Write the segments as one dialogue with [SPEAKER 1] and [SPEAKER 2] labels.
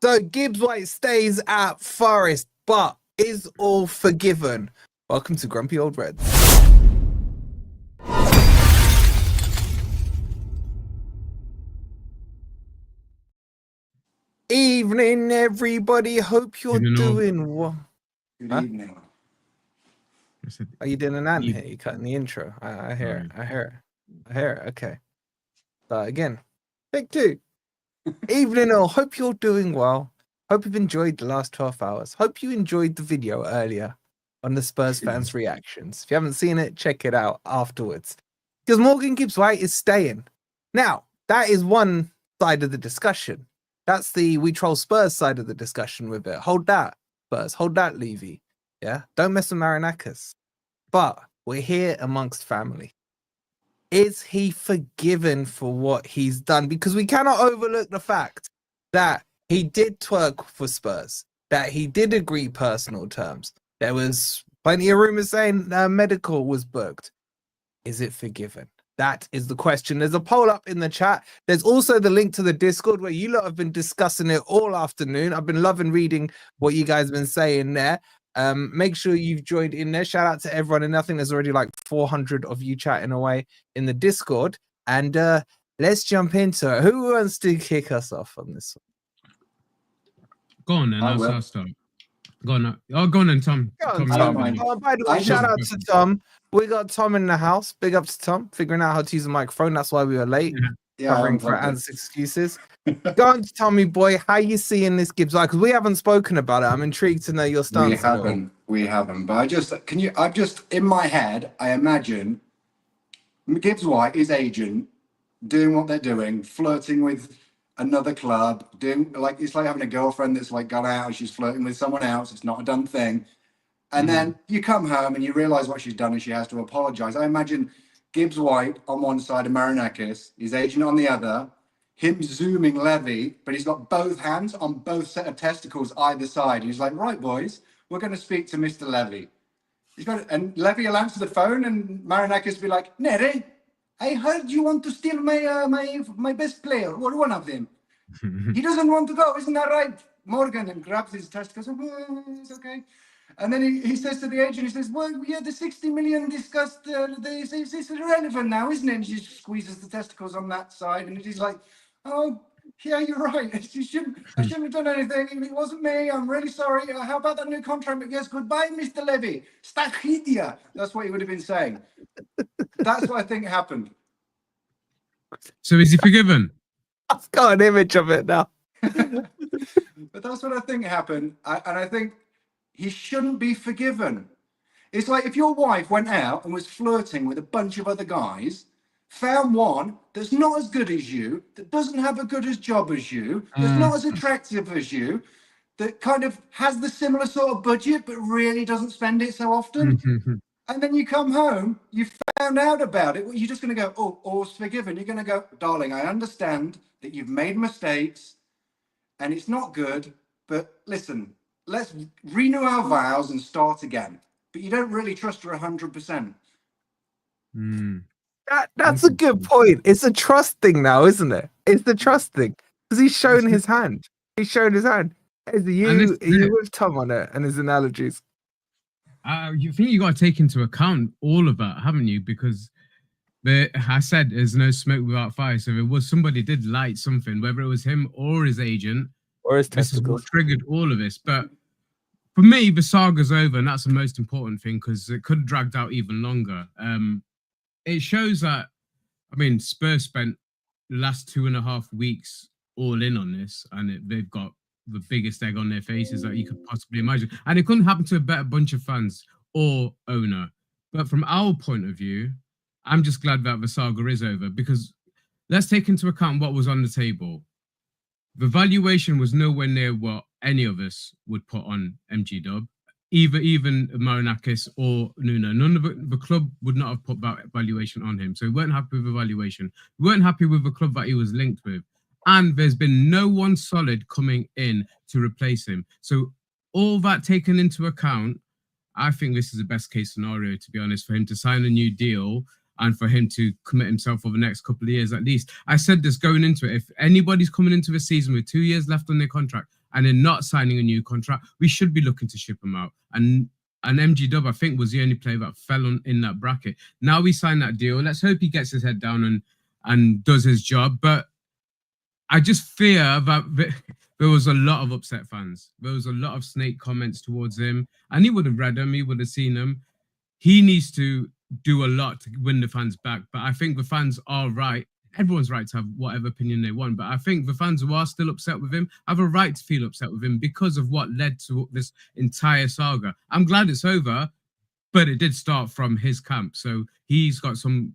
[SPEAKER 1] So Gibbs-White stays at Forest, but is all forgiven? Welcome to Grumpy Old Reds. Evening, everybody. Hope you're doing well.
[SPEAKER 2] Good evening.
[SPEAKER 1] Are you doing an ant here? You cutting the intro? I hear it. I hear it. Okay. Again, take two. Evening all. Hope you're doing well. Hope you've enjoyed the last 12 hours. Hope you enjoyed the video earlier on the Spurs fans' reactions. If you haven't seen it, check it out afterwards. Because Morgan Gibbs-White is staying. Now, that is one side of the discussion. That's the we troll Spurs side of the discussion with it. Hold that, Spurs. Hold that, Levy. Yeah? Don't mess with Marinakis. But we're here amongst family. Is he forgiven for what he's done? Because we cannot overlook the fact that he did twerk for Spurs, that he did agree personal terms. There was plenty of rumors saying medical was booked. Is it forgiven? That is the question. There's a poll up in the chat. There's also the link to the Discord where you lot have been discussing it all afternoon. I've been loving reading what you guys have been saying there. Make sure you've joined in there. Shout out to everyone. And I think there's already like 400 of you chatting away in the Discord. And let's jump into it. Who wants to kick us off on this one?
[SPEAKER 3] Go on then. I'll start. Go on. Oh, go on then, Tom.
[SPEAKER 1] By the way, shout out to Tom. We got Tom in the house. Big up to Tom, figuring out how to use a microphone. That's why we were late. Covering for Ant's excuses. Go on to Tommy boy. How you seeing this Gibbs-White? Because we haven't spoken about it. I'm intrigued to know your stance.
[SPEAKER 2] We haven't. But I've just in my head, I imagine Gibbs-White, his agent, doing what they're doing, flirting with another club, doing like it's like having a girlfriend that's like gone out and she's flirting with someone else. It's not a done thing. And then you come home and you realise what she's done and she has to apologise. I imagine Gibbs-White on one side of Marinakis, his agent on the other, him zooming Levy, but he's got both hands on both set of testicles either side. He's like, right, boys, we're going to speak to Mr. Levy. And Levy will answer the phone and Marinakis will be like, Nere, I heard you want to steal my best player, or one of them. He doesn't want to go, isn't that right? Morgan and grabs his testicles. It's okay. And then he says to the agent, he says, well, yeah, the 60 million discussed, it's irrelevant now, isn't it? And she squeezes the testicles on that side. And he's like, oh, yeah, you're right. I shouldn't have done anything. It wasn't me. I'm really sorry. How about that new contract? Yes, goodbye, Mr. Levy. Stachidia. That's what he would have been saying. That's what I think happened.
[SPEAKER 3] So is he forgiven?
[SPEAKER 1] I've got an image of it now.
[SPEAKER 2] But that's what I think happened. And I think he shouldn't be forgiven. It's like if your wife went out and was flirting with a bunch of other guys, found one that's not as good as you, that doesn't have a good as job as you, that's not as attractive as you, that kind of has the similar sort of budget, but really doesn't spend it so often. And then you come home, you found out about it. Well, you're just going to go, oh, all's forgiven. You're going to go, darling, I understand that you've made mistakes and it's not good, but listen, let's renew our vows and start again. But you don't really trust her 100%.
[SPEAKER 1] That's a good point. It's a trust thing now, isn't it? It's the trust thing. Because he's shown his hand. He's shown his hand. Are you with Tom on it and his analogies?
[SPEAKER 3] You think you got to take into account all of that, haven't you? Because I said there's no smoke without fire. So if it was somebody did light something, whether it was him or his agent,
[SPEAKER 1] or his
[SPEAKER 3] this is what triggered all of this. But for me, the saga's over, and that's the most important thing because it could have dragged out even longer. It shows that, I mean, Spurs spent the last 2.5 weeks all in on this, and they've got the biggest egg on their faces that you could possibly imagine. And it couldn't happen to a better bunch of fans or owner. But from our point of view, I'm just glad that the saga is over because let's take into account what was on the table. The valuation was nowhere near what any of us would put on MG Dub, even Marinakis or Nuno. None of the club would not have put that valuation on him. So we weren't happy with the valuation. We weren't happy with the club that he was linked with. And there's been no one solid coming in to replace him. So all that taken into account, I think this is the best case scenario, to be honest, for him to sign a new deal and for him to commit himself for the next couple of years at least. I said this going into it. If anybody's coming into the season with 2 years left on their contract, and then not signing a new contract, we should be looking to ship him out. And MG Dub, I think, was the only player that fell in that bracket. Now we signed that deal. Let's hope he gets his head down and does his job. But I just fear that there was a lot of upset fans. There was a lot of snake comments towards him, and he would have read them. He would have seen them. He needs to do a lot to win the fans back. But I think the fans are right. Everyone's right to have whatever opinion they want. But I think the fans who are still upset with him have a right to feel upset with him because of what led to this entire saga. I'm glad it's over, but it did start from his camp. So he's got some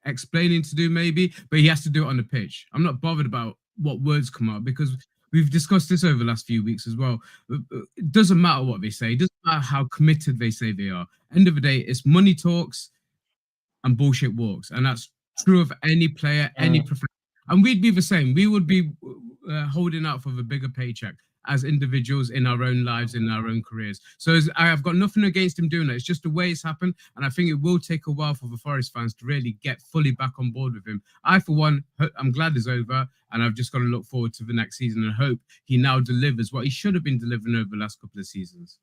[SPEAKER 3] explaining to do maybe, but he has to do it on the pitch. I'm not bothered about what words come out because we've discussed this over the last few weeks as well. It doesn't matter what they say. It doesn't matter how committed they say they are. End of the day, it's money talks and bullshit walks. And that's true of any player, any professional. And we'd be the same. We would be holding out for the bigger paycheck as individuals in our own lives, in our own careers. So I've got nothing against him doing that. It's just the way it's happened. And I think it will take a while for the Forest fans to really get fully back on board with him. I, for one, I'm glad it's over. And I've just got to look forward to the next season and hope he now delivers what he should have been delivering over the last couple of seasons.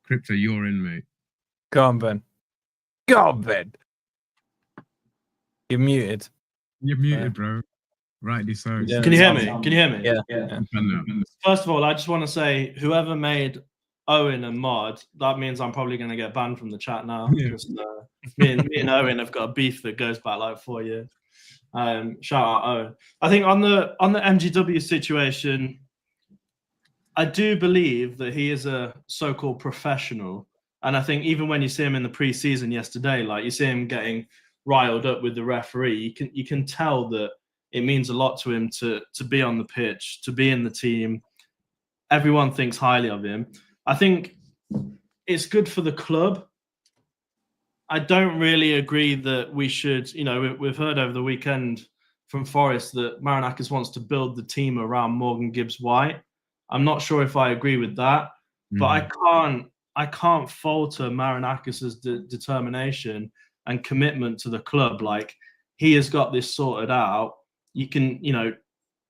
[SPEAKER 3] Crypto, you're in, mate.
[SPEAKER 1] Go on, Ben. Go on, Ben. You're muted.
[SPEAKER 3] You're muted, bro. Rightly so.
[SPEAKER 4] Yeah. Can you hear me? Can you hear me?
[SPEAKER 1] Yeah.
[SPEAKER 4] First of all, I just want to say, whoever made Owen a mod, that means I'm probably going to get banned from the chat now.
[SPEAKER 3] Yeah.
[SPEAKER 4] Just, me and Owen have got a beef that goes back like 4 years. Shout out Owen. I think on the MGW situation, I do believe that he is a so-called professional, and I think even when you see him in the preseason yesterday, like you see him getting riled up with the referee, you can tell that it means a lot to him to be on the pitch, to be in the team. Everyone thinks highly of him. I think it's good for the club. I don't really agree that we should, we've heard over the weekend from Forest that Marinakis wants to build the team around Morgan Gibbs-White. I'm not sure if I agree with that, but I can't falter Marinakis's determination and commitment to the club. Like, he has got this sorted out. You can,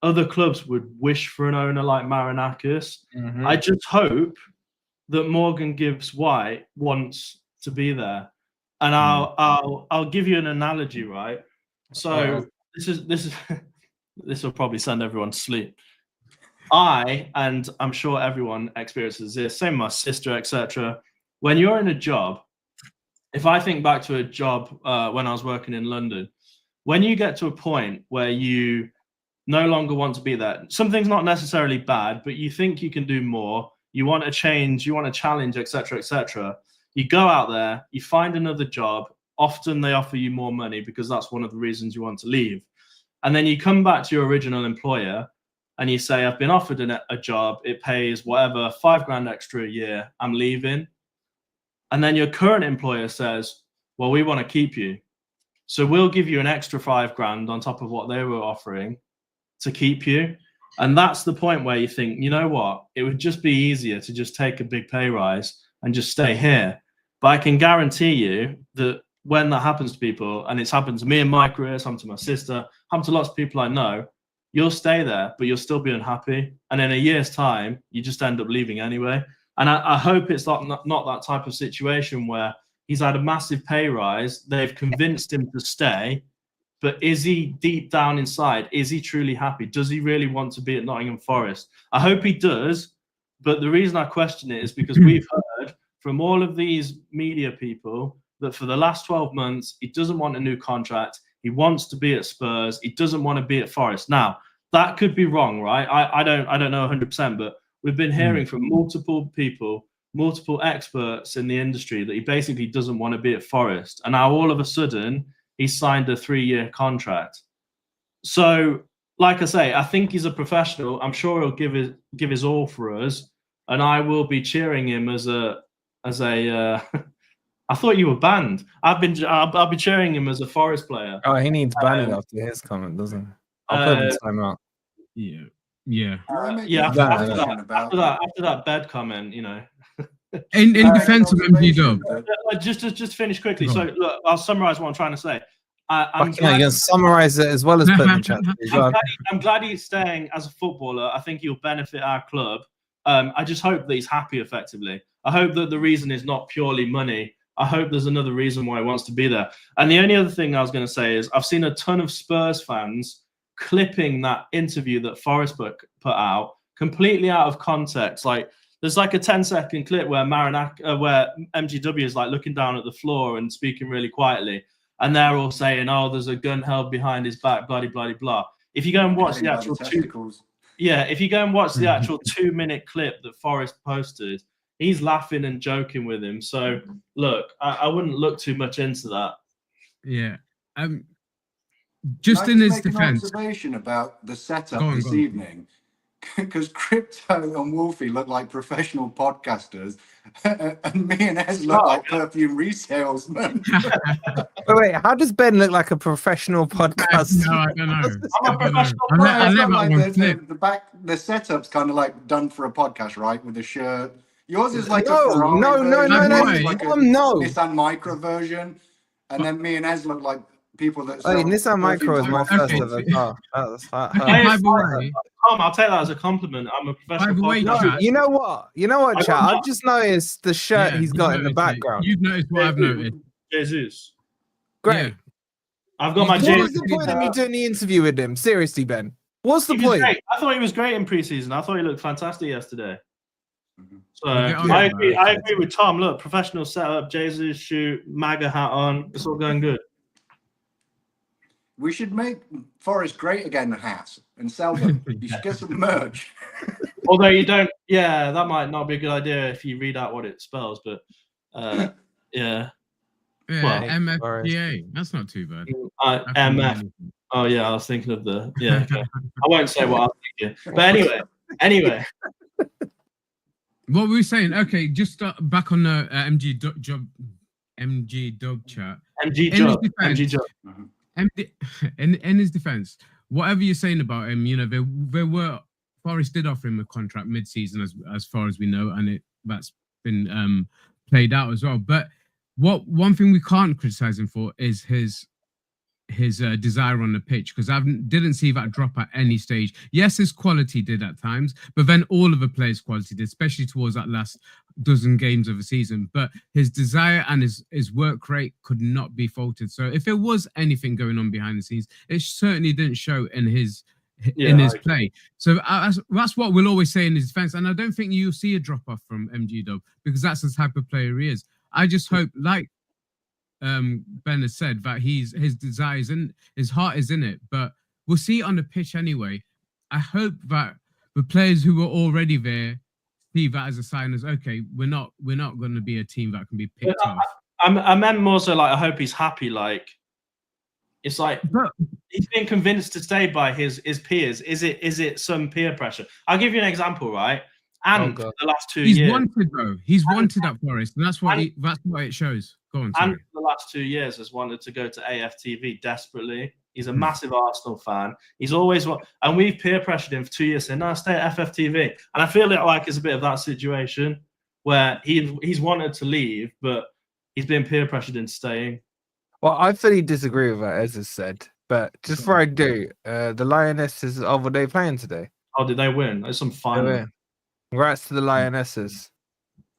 [SPEAKER 4] other clubs would wish for an owner like Marinakis. Mm-hmm. I just hope that Morgan Gibbs-White wants to be there. And I'll give you an analogy, right? So this will probably send everyone to sleep. And I'm sure everyone experiences this, same my sister, etc. When you're in a job, if I think back to a job when I was working in London, when you get to a point where you no longer want to be there, something's not necessarily bad, but you think you can do more, you want to change, you want to challenge, etc., etc. You go out there, you find another job. Often they offer you more money because that's one of the reasons you want to leave. And then you come back to your original employer and you say, I've been offered a job. It pays whatever, $5,000 extra a year. I'm leaving. And then your current employer says, well, we want to keep you. So we'll give you an extra $5,000 on top of what they were offering to keep you. And that's the point where you think, you know what? It would just be easier to just take a big pay rise and just stay here. But I can guarantee you that when that happens to people, and it's happened to me in my career, it's happened to my sister, happened to lots of people I know, you'll stay there, but you'll still be unhappy. And in a year's time, you just end up leaving anyway. And I hope it's not that type of situation where he's had a massive pay rise, they've convinced him to stay, but is he deep down inside, is he truly happy? Does he really want to be at Nottingham Forest? I hope he does, but the reason I question it is because we've heard from all of these media people that for the last 12 months, he doesn't want a new contract. He wants to be at Spurs. He doesn't want to be at Forest. Now, that could be wrong, right? I don't know 100%, but we've been hearing from multiple people, multiple experts in the industry that he basically doesn't want to be at Forest. And now all of a sudden, he's signed a 3-year contract. So, like I say, I think he's a professional. I'm sure he'll give his all for us. And I will be cheering him as a I thought you were banned. I'll be cheering him as a Forest player.
[SPEAKER 1] Oh, he needs banning after his comment, doesn't he? I'll put him time out.
[SPEAKER 3] Yeah.
[SPEAKER 4] After that bed comment,
[SPEAKER 3] In defense of MG Dub.
[SPEAKER 4] Just finish quickly. So look, I'll summarize what I'm trying to say. I'm
[SPEAKER 1] You're going to summarize it as well as put in the chat.
[SPEAKER 4] I'm glad he's staying as a footballer. I think he'll benefit our club. I just hope that he's happy effectively. I hope that the reason is not purely money. I hope there's another reason why he wants to be there. And the only other thing I was going to say is I've seen a ton of Spurs fans clipping that interview that Forest put out completely out of context. Like there's like a 10-second clip where where MGW is like looking down at the floor and speaking really quietly. And they're all saying, "Oh, there's a gun held behind his back, blah, blah, blah." If you go and watch the actual if you go and watch the actual 2-minute clip that Forest posted, he's laughing and joking with him. So look, I wouldn't look too much into that.
[SPEAKER 3] Yeah. Just in his defense,
[SPEAKER 2] an observation about the setup this evening. Because Crypto and Wolfie look like professional podcasters, and me and Ez look like perfume resalesmen.
[SPEAKER 1] Wait, how does Ben look like a professional podcaster?
[SPEAKER 3] No, I don't know.
[SPEAKER 4] I'm a professional.
[SPEAKER 2] The setup's kind of like done for a podcast, right? With a shirt. Yours is like
[SPEAKER 1] no,
[SPEAKER 2] Nissan Micro version, and then me and Ez look like people that.
[SPEAKER 1] Nissan Micro is my first ever car.
[SPEAKER 4] Tom, I'll take that as a compliment. I'm a professional.
[SPEAKER 1] You know what, chat? I've just noticed the shirt he's got in the background.
[SPEAKER 3] You've noticed what I've noticed.
[SPEAKER 4] Jesus.
[SPEAKER 1] Great.
[SPEAKER 3] Yeah.
[SPEAKER 4] I've got my
[SPEAKER 1] What was the point of me doing the interview with him? Seriously, Ben. What's the point?
[SPEAKER 4] I thought he was great in preseason. I thought he looked fantastic yesterday. So I agree with Tom. Look, professional setup, Jesus shoot, MAGA hat on. It's all going good.
[SPEAKER 2] We should make Forest great again hats and sell them. You should get some merch.
[SPEAKER 4] Although you don't, that might not be a good idea if you read out what it spells, but yeah.
[SPEAKER 3] Yeah, well, MFPA. That's not too bad.
[SPEAKER 4] MF. Oh yeah, I was thinking of the Okay. I won't say what I was thinking, but anyway.
[SPEAKER 3] What were we saying? Okay, just back on the MG Dub chat.
[SPEAKER 4] MG Job.
[SPEAKER 3] In his defense, whatever you're saying about him, there were Forest did offer him a contract mid-season, as far as we know, and that's been played out as well. But one thing we can't criticize him for is his desire on the pitch, because I didn't see that drop at any stage. Yes, his quality did at times, but then all of the players' quality did, especially towards that last dozen games of the season. But his desire and his work rate could not be faulted. So if there was anything going on behind the scenes, it certainly didn't show in his play. So that's what we'll always say in his defense. And I don't think you'll see a drop off from MG Dub, because that's the type of player he is. I just hope, like Ben has said, that his desires and his heart is in it, but we'll see it on the pitch anyway. I hope that the players who were already there see that as a sign as, okay, we're not going to be a team that can be picked off.
[SPEAKER 4] I meant more so like, I hope he's happy. Like, it's like he's been convinced to stay by his peers. Is it some peer pressure? I'll give you an example, right? And for the last 2 years,
[SPEAKER 3] he's wanted though. He's wanted at Forest, and that's what it shows. Go on.
[SPEAKER 4] And for the last 2 years, has wanted to go to AFTV desperately. He's a massive Arsenal fan. He's always and we've peer pressured him for 2 years, saying, "No, stay at FFTV." And I feel like it's a bit of that situation where he's wanted to leave, but he's been peer pressured into staying.
[SPEAKER 1] Well, I fully disagree with what Ez has said, but just before I do, the Lionesses, were they playing today?
[SPEAKER 4] Oh, did they win? There's some final.
[SPEAKER 1] Congrats to the Lionesses.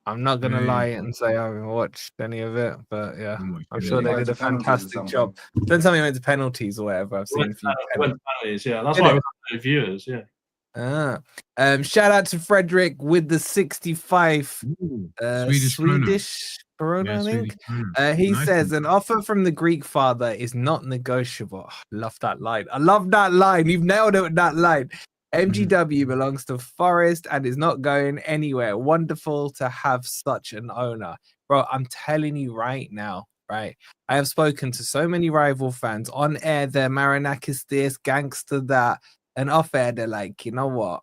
[SPEAKER 1] I'm not going to lie and say I haven't watched any of it, but yeah, I'm sure they did a fantastic job. Then something went to penalties or whatever. I've seen a few
[SPEAKER 4] penalties, that's why we have viewers,
[SPEAKER 1] shout out to Frederick with the 65 Swedish Corona, I think. He says, an offer from the Greek father is not negotiable. Love that line. I love that line. You've nailed it with that line. MGW belongs to Forest and is not going anywhere. Wonderful to have such an owner. Bro, I'm telling you right now, right? I have spoken to so many rival fans. On air, they're Marinakis this, gangster that. And off air, they're like, you know what?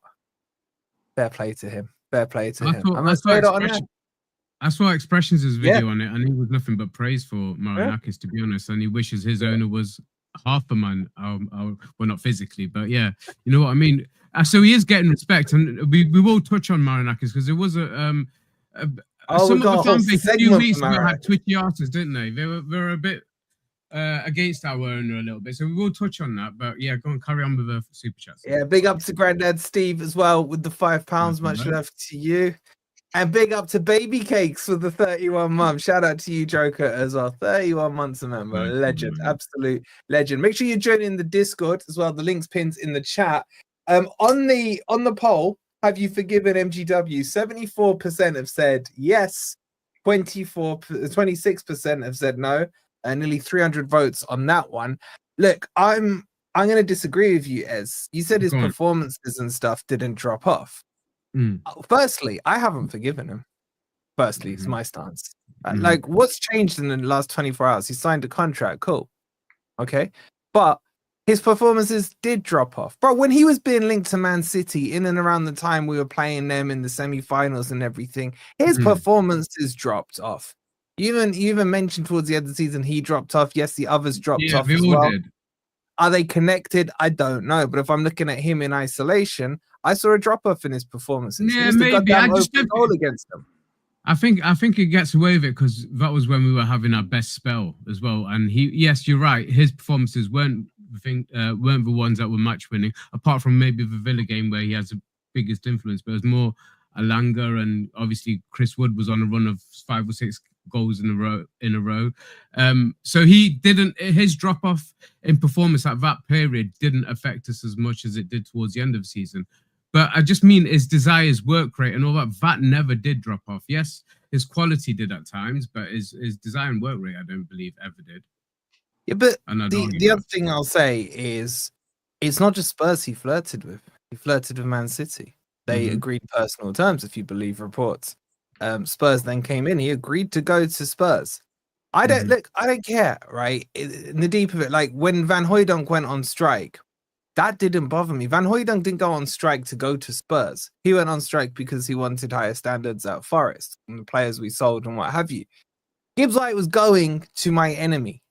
[SPEAKER 1] Fair play to him. Fair play to him.
[SPEAKER 3] I saw Expressions' video on it, and it was nothing but praise for Marinakis, to be honest. And he wishes his owner was half a man. Well, not physically, but yeah, you know what I mean. So he is getting respect, and we will touch on Marinakis because there was some of the fan base a few weeks ago had twitchy asses, didn't they? They were a bit against our owner a little bit, so we will touch on that. But yeah, go on, carry on with the super chats.
[SPEAKER 1] Yeah, big up to Granddad Steve as well with the £5. Much love to you. And big up to Baby Cakes for the 31 months. Shout out to you, Joker, as well. 31 months a member. Legend. Absolute legend. Make sure you join in the Discord as well. The link's pinned in the chat. On the poll, have you forgiven MGW? 74% have said yes. 26% have said no. And nearly 300 votes on that one. Look, I'm going to disagree with you, Ez. You said his performances and stuff didn't drop off. Firstly, I haven't forgiven him. Firstly, it's my stance. Like, what's changed in the last 24 hours? He signed a contract. Cool. Okay. But his performances did drop off. Bro, when he was being linked to Man City in and around the time we were playing them in the semi-finals and everything, his performances dropped off. You even mentioned towards the end of the season he dropped off. Yes, the others dropped off as well. Did. Are they connected? I don't know. But if I'm looking at him in isolation, I saw a drop-off in his performances.
[SPEAKER 3] Yeah, maybe. I just don't
[SPEAKER 1] goal against them.
[SPEAKER 3] I think it gets away with it because that was when we were having our best spell as well. And yes, you're right. His performances weren't the ones that were match winning, apart from maybe the Villa game where he has the biggest influence. But it was more Elanga, and obviously Chris Wood was on a run of 5 or 6 goals in a row. So his drop off in performance at that period didn't affect us as much as it did towards the end of the season. But I just mean his desires, work rate, and all that never did drop off. Yes, his quality did at times, but his desire and work rate, I don't believe, ever did.
[SPEAKER 1] Yeah, but the other thing I'll say is it's not just Spurs he flirted with. He flirted with Man City. They agreed personal terms, if you believe reports. Spurs then came in. He agreed to go to Spurs. I don't care, right? In the deep of it, like when Van Hooijdonk went on strike, that didn't bother me. Van Hooijdonk didn't go on strike to go to Spurs. He went on strike because he wanted higher standards at Forest and the players we sold and what have you. Gibbs-White was going to my enemy.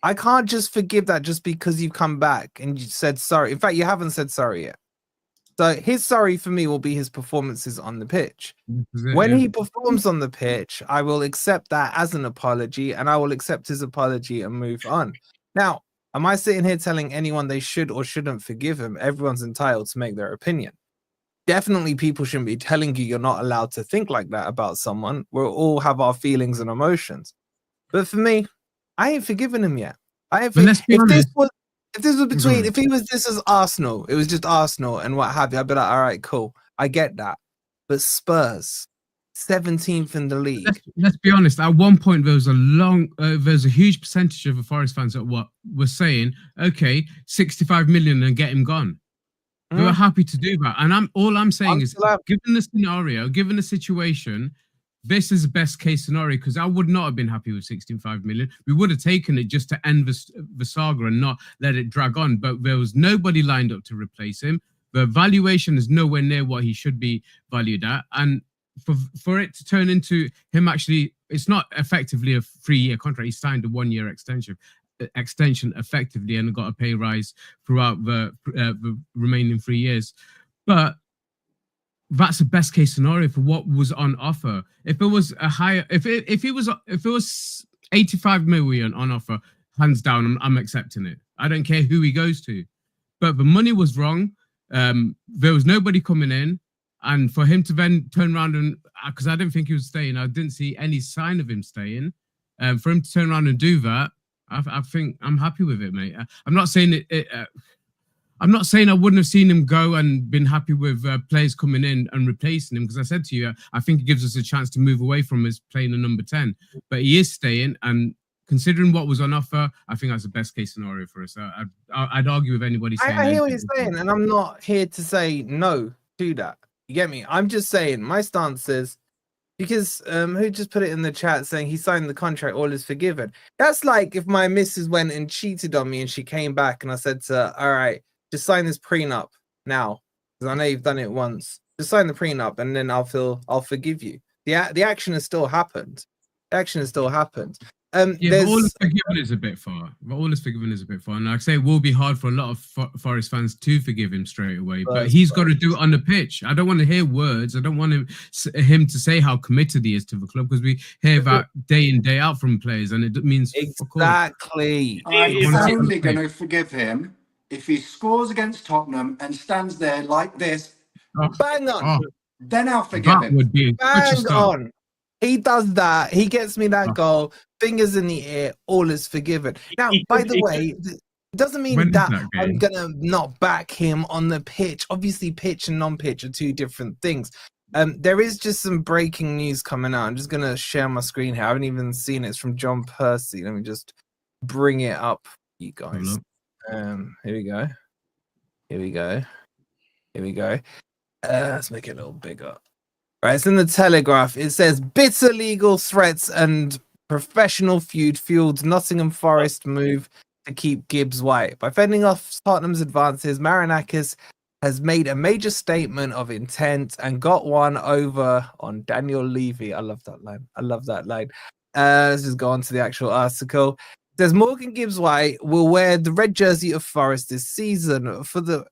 [SPEAKER 1] I can't just forgive that just because you've come back and you said sorry. In fact, you haven't said sorry yet. So his sorry for me will be his performances on the pitch. When he performs on the pitch, I will accept that as an apology, and I will accept his apology and move on. Now, am I sitting here telling anyone they should or shouldn't forgive him? Everyone's entitled to make their opinion. Definitely people shouldn't be telling you you're not allowed to think like that about someone. We'll all have our feelings and emotions. But for me, I ain't forgiven him yet. If this is Arsenal, it was just Arsenal and what have you, I'd be like, all right, cool. I get that. But Spurs, 17th in the league.
[SPEAKER 3] Let's be honest. At one point, there was a huge percentage of the Forest fans that were saying, okay, 65 million and get him gone. They were happy to do that. And all I'm saying is, given the scenario, given the situation, this is the best case scenario, because I would not have been happy with 65 million. We would have taken it just to end the saga and not let it drag on. But there was nobody lined up to replace him. The valuation is nowhere near what he should be valued at. And for it to turn into him actually, it's not effectively a 3-year contract. He signed a 1-year extension effectively and got a pay rise throughout the remaining 3 years. But that's the best case scenario for what was on offer. If it was a higher, if it was 85 million on offer, hands down, I'm accepting it. I don't care who he goes to. But the money was wrong. There was nobody coming in, and for him to then turn around and, because I didn't think he was staying, I didn't see any sign of him staying. For him to turn around and do that, I think I'm happy with it, mate. I'm not saying I'm not saying I wouldn't have seen him go and been happy with players coming in and replacing him, because I said to you, I think it gives us a chance to move away from his playing a number 10. But he is staying, and considering what was on offer, I think that's the best case scenario for us. I'd argue with anybody saying
[SPEAKER 1] I hear what you're saying, and I'm not here to say no to that. You get me? I'm just saying my stance is, because who just put it in the chat saying he signed the contract, all is forgiven. That's like if my missus went and cheated on me and she came back and I said to her, all right, just sign this prenup now, because I know you've done it once. Just sign the prenup and then I'll forgive you. The action has still happened. The action has still happened.
[SPEAKER 3] Yeah, but all
[SPEAKER 1] There's
[SPEAKER 3] is forgiven is a bit far. But all is forgiven is a bit far. And like I say, it will be hard for a lot of Forest fans to forgive him straight away. But he's got to do it on the pitch. I don't want to hear words. I don't want him to say how committed he is to the club, because we hear that day in, day out from players, and it means
[SPEAKER 1] exactly.
[SPEAKER 2] I'm only going to forgive him if he scores against Tottenham and stands there like this.
[SPEAKER 1] Bang on.
[SPEAKER 2] Then I'll forgive him.
[SPEAKER 3] Would be
[SPEAKER 1] Bang on. He does that. He gets me that goal. Fingers in the air. All is forgiven. Now, by the way, it doesn't mean that I'm going to not back him on the pitch. Obviously, pitch and non-pitch are two different things. There is just some breaking news coming out. I'm just going to share my screen here. I haven't even seen it. It's from John Percy. Let me just bring it up, you guys. Here we go. Here we go. Here we go. Let's make it a little bigger. Right, it's in the Telegraph. It says bitter legal threats and professional feud fueled Nottingham Forest move to keep Gibbs-White. By fending off Tottenham's advances, Marinakis has made a major statement of intent and got one over on Daniel Levy. I love that line. I love that line. Let's just go on to the actual article. It says Morgan Gibbs-White will wear the red jersey of Forest this season for the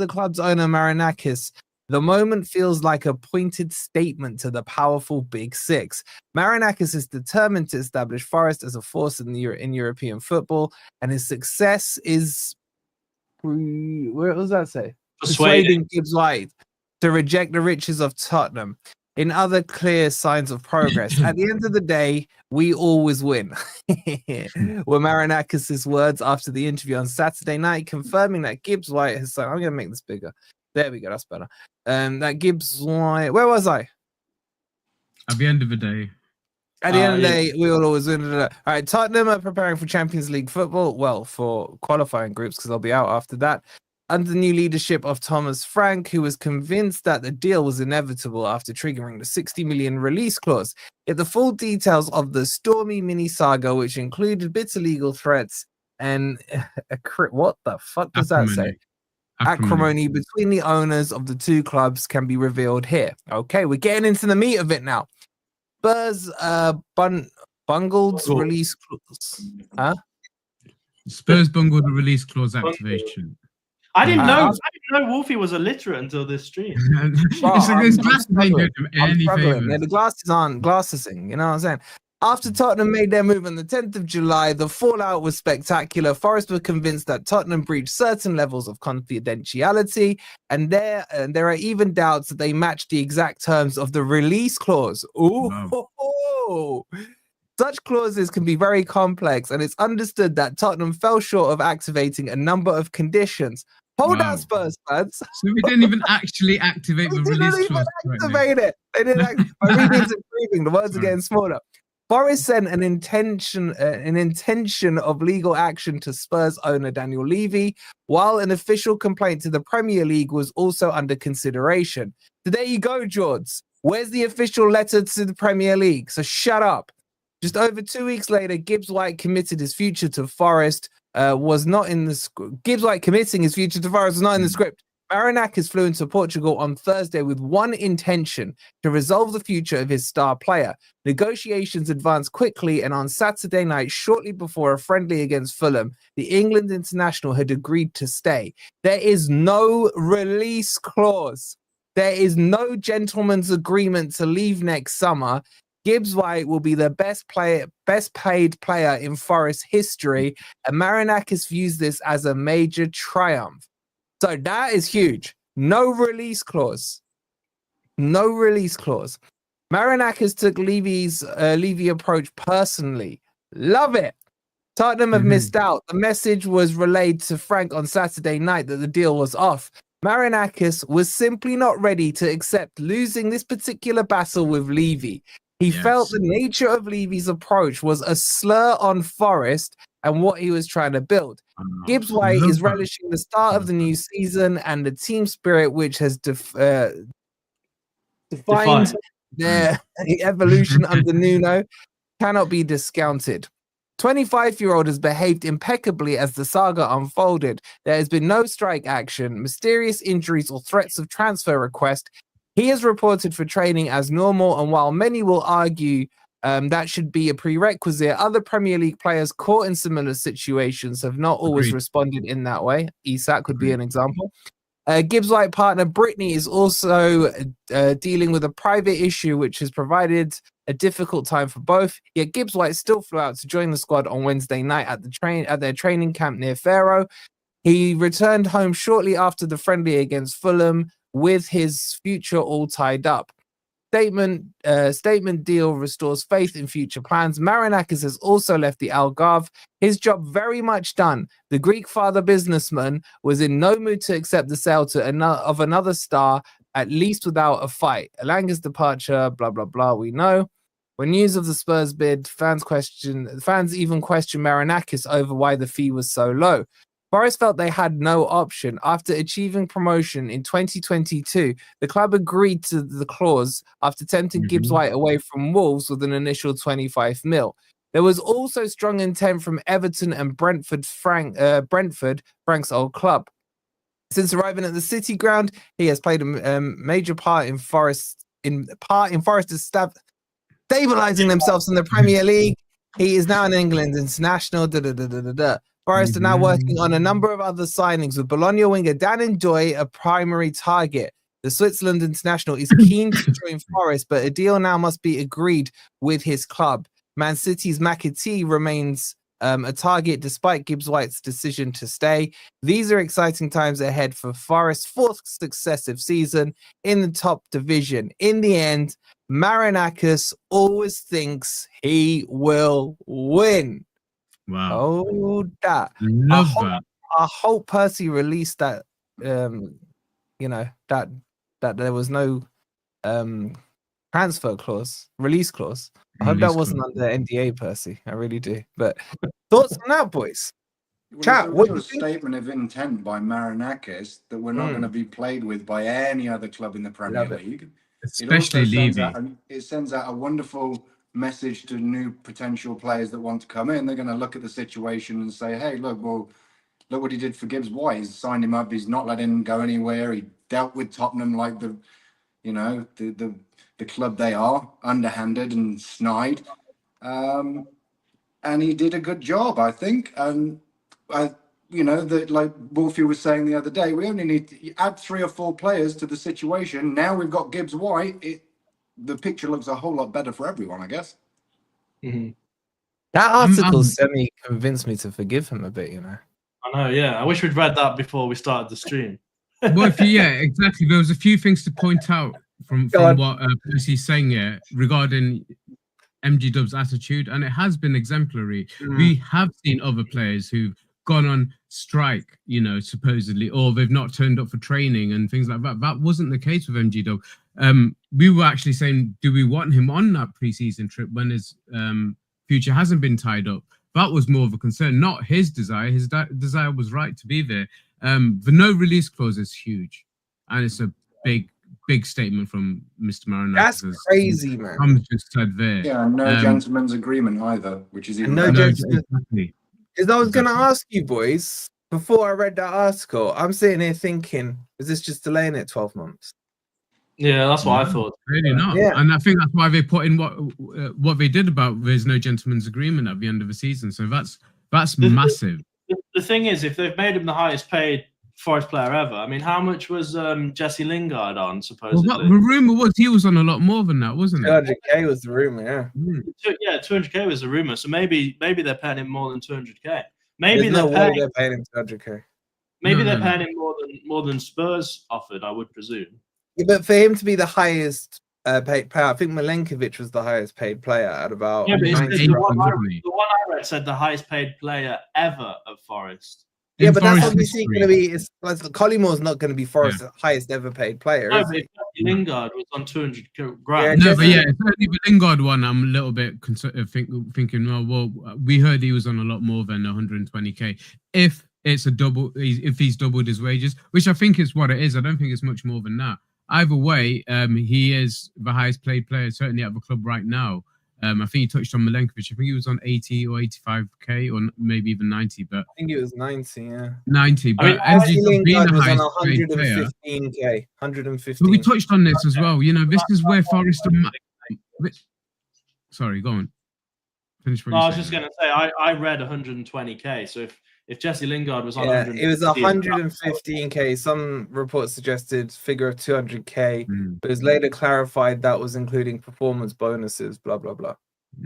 [SPEAKER 1] club's owner Marinakis. The moment feels like a pointed statement to the powerful Big Six. Marinakis is determined to establish Forest as a force in European football, and his success is, where does that say? Persuading Gibbs-White to reject the riches of Tottenham. In other clear signs of progress. At the end of the day, we always win. Were Marinakis' words after the interview on Saturday night, confirming that Gibbs-White has said, I'm going to make this bigger. There we go, that's better. That Gibbs-White, where was I?
[SPEAKER 3] At the end of the day.
[SPEAKER 1] At the end of the day, we will always win. All right, Tottenham are preparing for Champions League football. Well, for qualifying groups, because they'll be out after that. Under the new leadership of Thomas Frank, who was convinced that the deal was inevitable after triggering the 60 million release clause. Yet the full details of the stormy mini saga, which included bitter legal threats and what the fuck does that say? Acrimony between the owners of the two clubs can be revealed here. Okay, we're getting into the meat of it now. Spurs bungled release clause. Huh?
[SPEAKER 3] Spurs bungled the release clause activation.
[SPEAKER 4] I didn't know Wolfie was illiterate until this stream.
[SPEAKER 3] His glasses ain't doing him any favors.
[SPEAKER 1] Yeah, the glasses aren't glassing. You know what I'm saying? After Tottenham made their move on the 10th of July, the fallout was spectacular. Forest were convinced that Tottenham breached certain levels of confidentiality, and there are even doubts that they matched the exact terms of the release clause. Ooh. Wow. Such clauses can be very complex, and it's understood that Tottenham fell short of activating a number of conditions. Hold on, Spurs fans.
[SPEAKER 3] So we didn't even actually activate the release clause.
[SPEAKER 1] Activate it. They didn't. My reading's improving. The words are getting smaller. Forest sent an intention of legal action to Spurs owner Daniel Levy, while an official complaint to the Premier League was also under consideration. So there you go, George. Where's the official letter to the Premier League? So shut up. Just over 2 weeks later, Gibbs-White committed his future to Forest. Was not in the script. Gibbs-White committing his future to Forest was not in the script. Marinakis flew into Portugal on Thursday with one intention: to resolve the future of his star player. Negotiations advanced quickly, and on Saturday night, shortly before a friendly against Fulham, the England international had agreed to stay. There is no release clause. There is no gentleman's agreement to leave next summer. Gibbs-White will be the best paid player in Forest history, and Marinakis views this as a major triumph. So that is huge. No release clause. No release clause. Marinakis took Levy approach personally. Love it. Tottenham have missed out. The message was relayed to Frank on Saturday night that the deal was off. Marinakis was simply not ready to accept losing this particular battle with Levy. He felt the nature of Levy's approach was a slur on Forest and what he was trying to build. Gibbs-White is relishing the start of the new season and the team spirit, which has defined their evolution under Nuno, cannot be discounted. 25-year-old has behaved impeccably as the saga unfolded. There has been no strike action, mysterious injuries, or threats of transfer request. He is reported for training as normal, and while many will argue That should be a prerequisite. Other Premier League players caught in similar situations have not always responded in that way. Isak could be an example. Gibbs-White partner Brittany is also dealing with a private issue, which has provided a difficult time for both. Yet Gibbs-White still flew out to join the squad on Wednesday night at their training camp near Faro. He returned home shortly after the friendly against Fulham with his future all tied up. Statement deal restores faith in future plans. Marinakis has also left the Algarve. His job very much done. The Greek father businessman was in no mood to accept the sale of another star, at least without a fight. Elanga's departure, blah, blah, blah, we know. When news of the Spurs bid, fans even question Marinakis over why the fee was so low. Forest felt they had no option. After achieving promotion in 2022, the club agreed to the clause after tempting Gibbs-White away from Wolves with an initial 25 mil. There was also strong intent from Everton and Brentford, Frank's old club. Since arriving at the City ground, he has played a major part in Forest stabilising themselves in the Premier League. He is now an England international. Forest are now working on a number of other signings, with Bologna winger Dan Ndoye a primary target. The Switzerland international is keen to join Forest, but a deal now must be agreed with his club. Man City's McAtee remains a target despite Gibbs-White's decision to stay. These are exciting times ahead for Forest's fourth successive season in the top division. In the end, Marinakis always thinks he will win.
[SPEAKER 3] Wow.
[SPEAKER 1] Oh, that.
[SPEAKER 3] Love that.
[SPEAKER 1] I hope Percy released that, that there was no transfer clause, release clause. I hope that wasn't under NDA, Percy. I really do. But thoughts on that, boys?
[SPEAKER 2] Well,
[SPEAKER 1] Chat,
[SPEAKER 2] what was a statement of intent by Marinakis that we're not going to be played with by any other club in the Premier League.
[SPEAKER 3] Especially Levy.
[SPEAKER 2] It sends out a wonderful message to new potential players that want to come in. They're going to look at the situation and say, hey, look what he did for Gibbs-White. He's signed him up. He's not let him go anywhere. He dealt with Tottenham like the club they are, underhanded and snide. And he did a good job, I think. And that, like Wolfie was saying the other day, we only need to add 3 or 4 players to the situation. Now we've got Gibbs-White. The picture looks a whole lot better for everyone, I guess.
[SPEAKER 1] Mm-hmm. That article semi-convinced me to forgive him a bit,
[SPEAKER 4] I know, yeah. I wish we'd read that before we started the stream.
[SPEAKER 3] Well, exactly. There was a few things to point out from what Percy's saying here regarding MG Dub's attitude, and it has been exemplary. We have seen other players who've gone on strike, supposedly, or they've not turned up for training and things like that. That wasn't the case with MG Dub. We were actually saying, do we want him on that preseason trip when his future hasn't been tied up? That was more of a concern, not his desire. His desire was right to be there. The no release clause is huge, and it's a big statement from Mr. Marinakis.
[SPEAKER 1] That's crazy, man.
[SPEAKER 3] I'm just said there.
[SPEAKER 2] Yeah, no gentleman's agreement either, which is even
[SPEAKER 1] exactly. Because I was going to ask you boys before I read that article. I'm sitting here thinking, is this just delaying it 12 months?
[SPEAKER 4] Yeah, that's what I thought.
[SPEAKER 3] Really not. Yeah. And I think that's why they put in what they did about there's no gentleman's agreement at the end of the season. So that's massive.
[SPEAKER 4] The thing is, if they've made him the highest paid Forest player ever, I mean, how much was Jesse Lingard on, supposedly?
[SPEAKER 3] Well, the rumour was he was on a lot more than that, wasn't it?
[SPEAKER 1] 200k was the rumour, yeah.
[SPEAKER 4] Yeah, 200k was the rumour. So maybe they're paying him more than 200k.
[SPEAKER 1] There's no way they're paying him 200k.
[SPEAKER 4] Maybe they're paying him more than Spurs offered, I would presume.
[SPEAKER 1] Yeah, but for him to be the highest paid player, I think Milenkovic was the highest paid player at about.
[SPEAKER 4] Yeah, but the one I read said the highest paid player ever at Forest.
[SPEAKER 1] Yeah, but that's obviously going to be. Collimore's not going to be Forest's highest ever paid player.
[SPEAKER 4] No, but Lingard was on 200
[SPEAKER 3] Yeah,
[SPEAKER 4] grand.
[SPEAKER 3] certainly the Lingard one, I'm a little bit thinking. Well, we heard he was on a lot more than 120k. If it's a double, if he's doubled his wages, which I think is what it is. I don't think it's much more than that. Either way, he is the highest paid player certainly at the club right now. I think he touched on Milenkovic. I think he was on 80 or 85k, or maybe even 90. But
[SPEAKER 1] I think it was 90. Yeah,
[SPEAKER 3] 90. But
[SPEAKER 1] Lingard was on 115k. 115.
[SPEAKER 3] But we touched on this as well. This is where Forest are. Sorry, go on. Finish what
[SPEAKER 4] No,
[SPEAKER 3] you
[SPEAKER 4] I was
[SPEAKER 3] said.
[SPEAKER 4] just going to say, I read 120k. So if Jesse Lingard was on
[SPEAKER 1] Yeah,
[SPEAKER 4] 100,
[SPEAKER 1] it was 115k. Some reports suggested figure of 200k, but it was later clarified that was including performance bonuses, blah blah blah.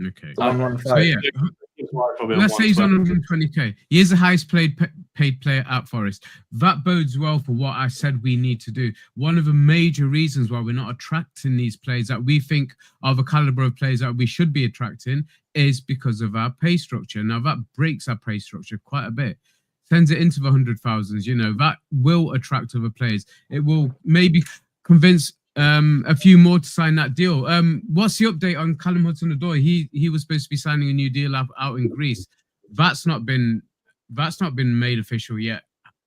[SPEAKER 3] Okay.
[SPEAKER 1] So 115.
[SPEAKER 3] So yeah, let's say he's on 120k. He is the highest paid player at Forest. That bodes well for what I said we need to do. One of the major reasons why we're not attracting these players that we think are the caliber of players that we should be attracting is because of our pay structure. Now that breaks our pay structure quite a bit. Sends it into the 100,000s. You know, that will attract other players. It will maybe convince a few more to sign that deal. What's the update on Callum Hudson-Odoi? He was supposed to be signing a new deal out in Greece. That's not been made official yet,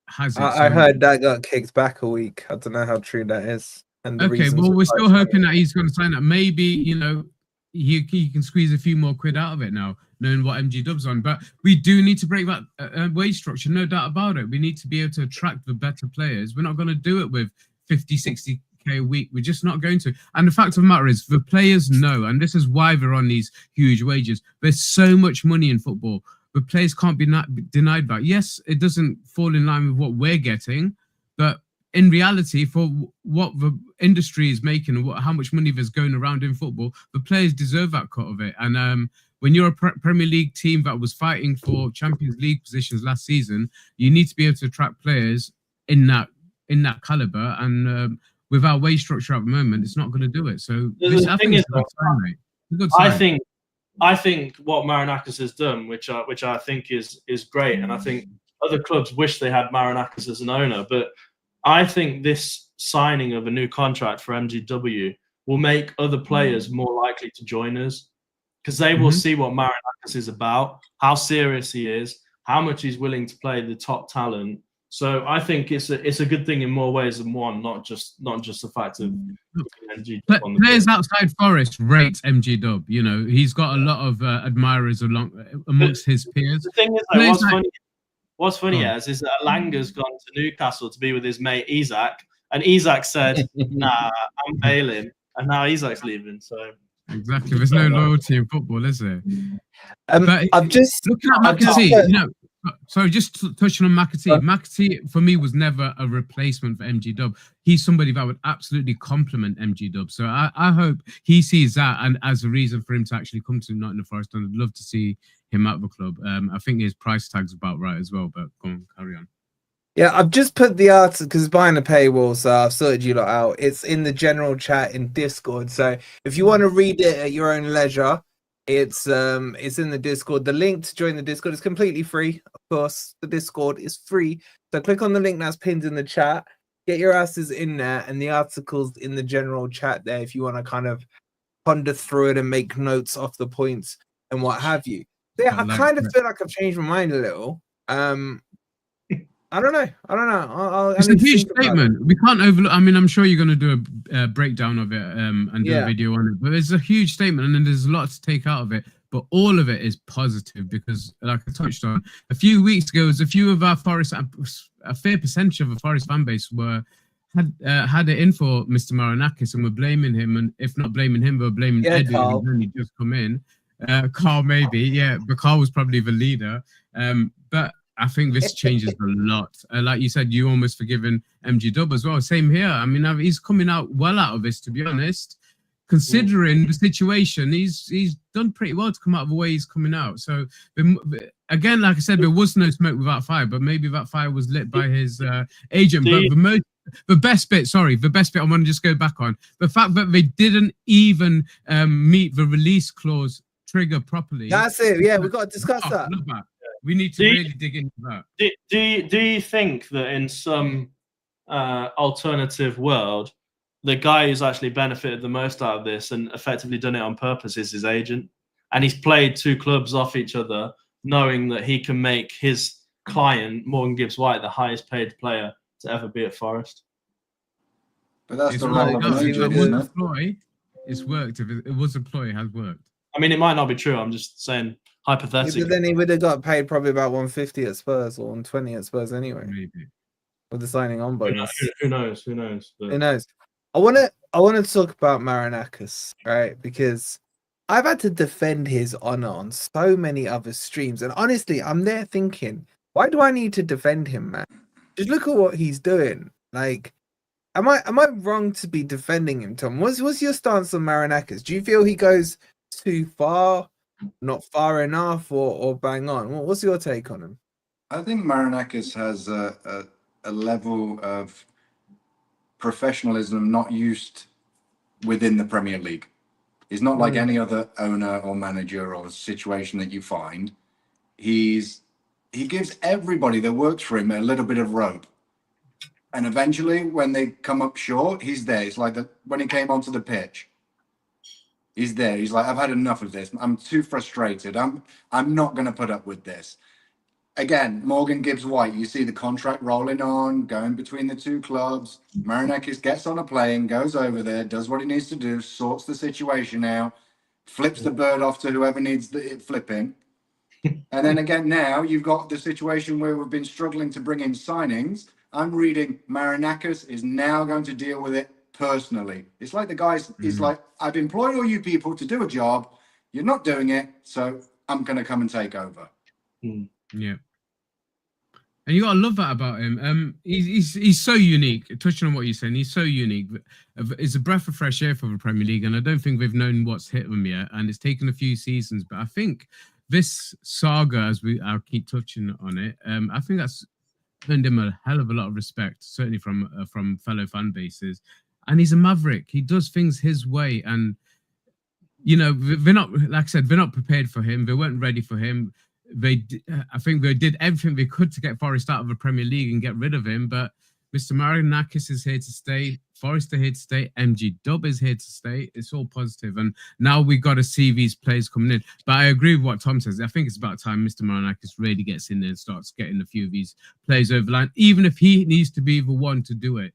[SPEAKER 3] has it?
[SPEAKER 1] I heard that got kicked back a week. I don't know how true that is. And
[SPEAKER 3] okay, well, we're still hoping that he's going to sign that. Maybe, you know, he can squeeze a few more quid out of it now, knowing what MG Dub's on. But we do need to break that wage structure, no doubt about it. We need to be able to attract the better players. We're not going to do it with 50, 60 a week. We're just not going to. And the fact of the matter is, the players know, and this is why they're on these huge wages. There's so much money in football. The players can't be denied that. Yes, it doesn't fall in line with what we're getting, but in reality, for what the industry is making and how much money there's going around in football, the players deserve that cut of it. And when you're a Premier League team that was fighting for Champions League positions last season, you need to be able to attract players in that caliber. And with our wage structure at the moment, it's not going to do it. So I think it's a good sign.
[SPEAKER 4] I think what Marinakis has done, which I think is great, and I think other clubs wish they had Marinakis as an owner, but I think this signing of a new contract for MGW will make other players more likely to join us, because they will see what Marinakis is about, how serious he is, how much he's willing to play the top talent. So I think it's a good thing in more ways than one, not just the fact of MG Dub on the
[SPEAKER 3] players outside Forest rate MG Dub. You know, he's got a lot of admirers amongst his peers.
[SPEAKER 4] The thing is, though, what's funny is that Elanga's gone to Newcastle to be with his mate Isak, and Isak said, "Nah, I'm bailing," and now Isak's leaving. So
[SPEAKER 3] exactly, there's no loyalty in football, is there?
[SPEAKER 1] But I'm just
[SPEAKER 3] looking at McAtee. You know. So just touching on McAtee. McAtee, for me, was never a replacement for MG Dub. He's somebody that would absolutely complement MG Dub. So I hope he sees that and as a reason for him to actually come to Nottingham Forest. And I'd love to see him at the club. I think his price tag's about right as well, but go on, carry on.
[SPEAKER 1] Yeah, I've just put the article because it's behind the paywall, so I've sorted you lot out. It's in the general chat in Discord. So if you want to read it at your own leisure, it's in the Discord. The link to join the Discord is completely free. Of course, the Discord is free. So click on the link that's pinned in the chat. Get your asses in there, and the article's in the general chat there if you want to kind of ponder through it and make notes off the points and what have you. Yeah, I kind of feel like I've changed my mind a little. I don't know.
[SPEAKER 3] It's a huge statement. We can't overlook. I mean, I'm sure you're going to do a breakdown of it and do a video on it. But it's a huge statement, and then there's a lot to take out of it. But all of it is positive because, like I touched on a few weeks ago, a few of our Forest, a fair percentage of the Forest fan base had it in for Mr. Marinakis, and we're blaming him. And if not blaming him, we're blaming Eddie, who's only just come in. Carl, maybe, yeah, but Carl was probably the leader. But I think this changes a lot. Like you said, you almost forgiven MG Dub as well. Same here. I mean, he's coming out well out of this, to be honest. Considering the situation, he's done pretty well to come out of the way he's coming out. So, again, like I said, there was no smoke without fire, but maybe that fire was lit by his agent. But the best bit I want to just go back on, the fact that they didn't even meet the release clause trigger properly.
[SPEAKER 1] That's it. Yeah, we've got to discuss that.
[SPEAKER 3] We need to really dig into that.
[SPEAKER 4] Do you think that in some alternative world, the guy who's actually benefited the most out of this and effectively done it on purpose is his agent? And he's played two clubs off each other, knowing that he can make his client, Morgan Gibbs-White, the highest paid player to ever be at Forest.
[SPEAKER 2] But that's the role of an agent, isn't it?
[SPEAKER 3] It's worked. If it was a ploy, it has worked.
[SPEAKER 4] I mean, it might not be true. I'm just saying hypothetically.
[SPEAKER 1] Yeah, but then he would have got paid probably about 150 at Spurs or 120 at Spurs anyway.
[SPEAKER 3] Maybe.
[SPEAKER 1] With the signing on bonus.
[SPEAKER 4] Who knows?
[SPEAKER 1] Who knows? I want to talk about Marinakis, right? Because I've had to defend his honor on so many other streams, and honestly, I'm there thinking, why do I need to defend him, man? Just look at what he's doing. Like, am I wrong to be defending him, Tom? What's your stance on Marinakis? Do you feel he goes too far, not far enough, or bang on? What's your take on him?
[SPEAKER 2] I think Marinakis has a level of professionalism not used within the Premier League. He's not like any other owner or manager or situation that you find. He gives everybody that works for him a little bit of rope. And eventually, when they come up short, he's there. It's like when he came onto the pitch. He's there. He's like, I've had enough of this. I'm too frustrated. I'm not going to put up with this. Again, Morgan Gibbs-White, you see the contract rolling on, going between the two clubs. Marinakis gets on a plane, goes over there, does what he needs to do, sorts the situation out, flips the bird off to whoever needs it flipping. And then again, now you've got the situation where we've been struggling to bring in signings. I'm reading Marinakis is now going to deal with it personally. It's like the guy's, it's like, I've employed all you people to do a job. You're not doing it, so I'm going to come and take over.
[SPEAKER 3] Yeah. And you gotta love that about him. He's so unique. Touching on what you're saying, he's so unique. It's a breath of fresh air for the Premier League, and I don't think we've known what's hit them yet. And it's taken a few seasons, but I think this saga, as I'll keep touching on it, I think that's earned him a hell of a lot of respect, certainly from fellow fan bases. And he's a maverick. He does things his way, and you know, they're not, like I said, they're not prepared for him. They weren't ready for him. I think they did everything they could to get Forest out of the Premier League and get rid of him. But Mr. Marinakis is here to stay. Forest are here to stay. MG Dub is here to stay. It's all positive. And now we've got to see these players coming in. But I agree with what Tom says. I think it's about time Mr. Marinakis really gets in there and starts getting a few of these players over the line, even if he needs to be the one to do it.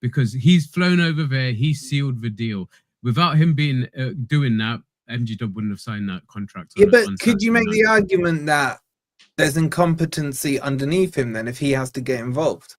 [SPEAKER 3] Because he's flown over there. He sealed the deal. Without him being doing that, MG Dub wouldn't have signed that contract.
[SPEAKER 1] Yeah, but could you make the argument that there's incompetency underneath him then if he has to get involved?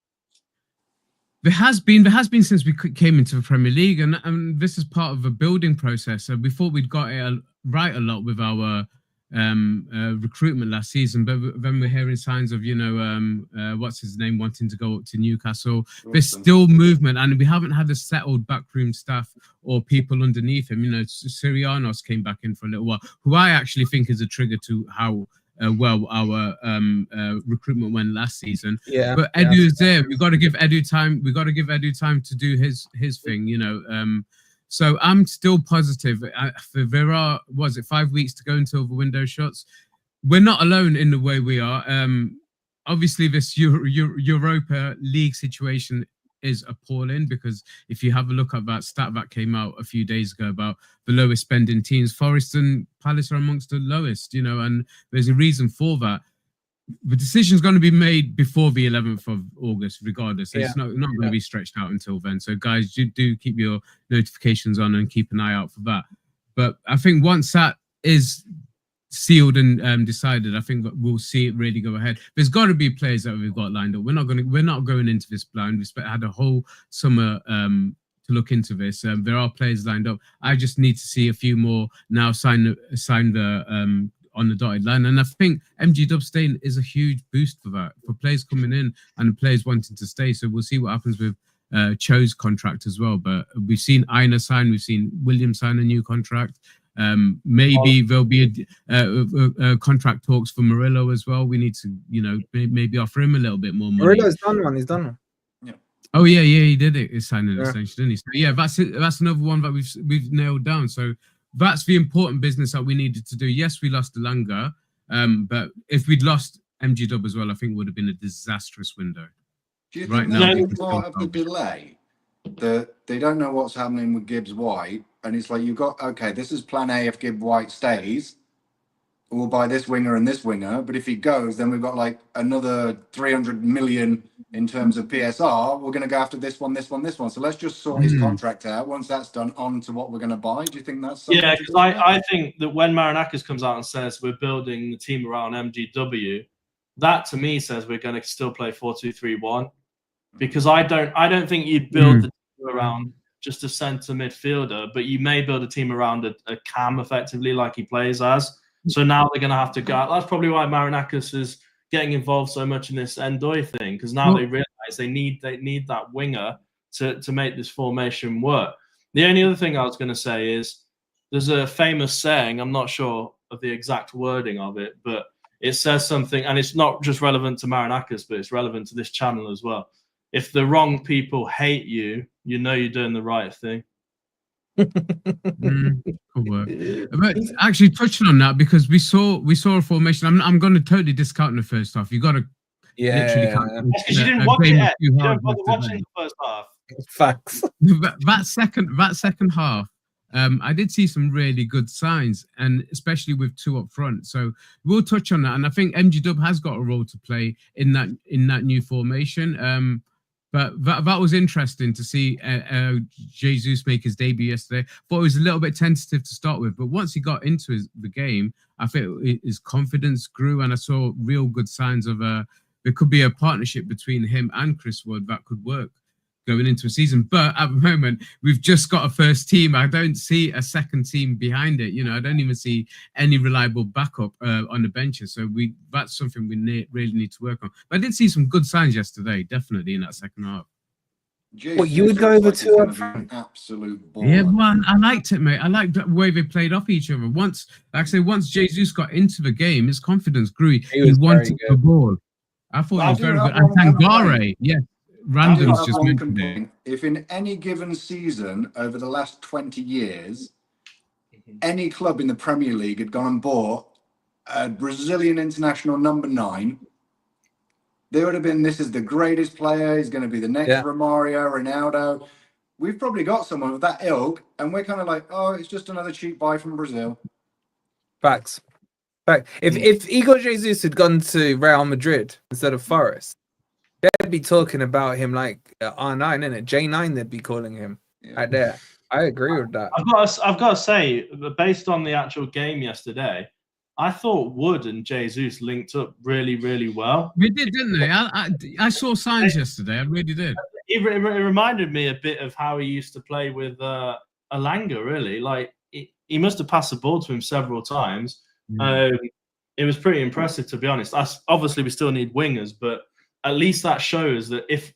[SPEAKER 3] There has been since we came into the Premier League, and this is part of a building process. So before we'd got it right a lot with our recruitment last season, but then we're hearing signs of, you know, what's his name wanting to go up to Newcastle. There's still movement, and we haven't had a settled backroom staff or people underneath him. You know, Sirianos came back in for a little while, who I actually think is a trigger to how well our recruitment went last season. Yeah, but Edu's there. We've got to give Edu time. We've got to give Edu time to do his thing. You know. So I'm still positive. There are, 5 weeks to go until the window shuts. We're not alone in the way we are. Obviously, this Europa League situation is appalling, because if you have a look at that stat that came out a few days ago about the lowest spending teams, Forest and Palace are amongst the lowest, you know, and there's a reason for that. The decision's going to be made before the 11th of August, regardless. It's not going to be stretched out until then. So, guys, do keep your notifications on and keep an eye out for that. But I think once that is sealed and decided, I think we'll see it really go ahead. There's got to be players that we've got lined up. We're not going into this blind. We had a whole summer to look into this. There are players lined up. I just need to see a few more now sign the on the dotted line, and I think MG Dub staying is a huge boost for that, for players coming in and players wanting to stay. So we'll see what happens with Cho's contract as well. But we've seen Aina sign, we've seen William sign a new contract. Maybe there'll be a contract talks for Murillo as well. We need to, you know, maybe offer him a little bit more money.
[SPEAKER 1] Murillo's done one. He's done one.
[SPEAKER 2] Yeah.
[SPEAKER 3] Oh yeah, he did it. He's signed an extension, didn't he? So, yeah, that's another one that we've nailed down. So that's the important business that we needed to do. Yes, we lost Elanga, but if we'd lost MG Dub as well, I think it would have been a disastrous window.
[SPEAKER 2] Do you think that's part of the delay? They don't know what's happening with Gibbs-White, and it's like, you've got, okay, this is plan A if Gibbs-White stays. We'll buy this winger and this winger, but if he goes, then we've got like another 300 million in terms of PSR. We're going to go after this one. So let's just sort his contract out. Once that's done, on to what we're going to buy. Do you think that's something?
[SPEAKER 4] Yeah, because I think that when Marinakis comes out and says we're building the team around MGW, that to me says we're going to still play 4-2-3-1, because I don't think you'd build the team around just a centre midfielder, but you may build a team around a cam effectively, like he plays as. So now they're going to have to go. That's probably why Marinakis is getting involved so much in this Ndoye thing, because now they realise they need that winger to make this formation work. The only other thing I was going to say is there's a famous saying, I'm not sure of the exact wording of it, but it says something, and it's not just relevant to Marinakis, but it's relevant to this channel as well. If the wrong people hate you, you know you're doing the right thing.
[SPEAKER 3] Good work. But actually, touching on that, because we saw a formation. I'm going to totally discount the first half. You got to literally count.
[SPEAKER 4] Because you didn't watch it yet. You didn't bother watching the first half.
[SPEAKER 1] Facts.
[SPEAKER 3] That second half, I did see some really good signs, and especially with two up front. So we'll touch on that, and I think MG Dub has got a role to play in that new formation. But that was interesting to see Jesus make his debut yesterday. Thought it was a little bit tentative to start with, but once he got into the game, I think his confidence grew, and I saw real good signs of there could be a partnership between him and Chris Wood that could work going into a season. But at the moment, we've just got a first team. I don't see a second team behind it. I don't even see any reliable backup on the benches. So that's something we really need to work on. But I did see some good signs yesterday, definitely in that second half.
[SPEAKER 2] Well,
[SPEAKER 1] you would go over to
[SPEAKER 2] an absolute ball.
[SPEAKER 3] Yeah, well, I liked it, mate. I liked the way they played off each other. Once Jesus got into the game, his confidence grew. He wanted the ball. I thought he was very good. And Tangare, yeah. Random's just mentioned it.
[SPEAKER 2] If in any given season over the last 20 years, any club in the Premier League had gone and bought a Brazilian international number 9, there would have been, this is the greatest player, he's going to be the next Romario, Ronaldo. We've probably got someone of that ilk, and we're kind of like, oh, it's just another cheap buy from Brazil.
[SPEAKER 1] Facts. If Igor Jesus had gone to Real Madrid instead of Forest, they'd be talking about him like R9, innit? J9, they'd be calling him right there. I agree with that.
[SPEAKER 4] I've got to say, based on the actual game yesterday, I thought Wood and Jesus linked up really, really well.
[SPEAKER 3] We did, didn't they? I saw signs yesterday. I really did.
[SPEAKER 4] It reminded me a bit of how he used to play with Elanga, really. Like, he must have passed the ball to him several times. It was pretty impressive, to be honest. Obviously, we still need wingers, but at least that shows that if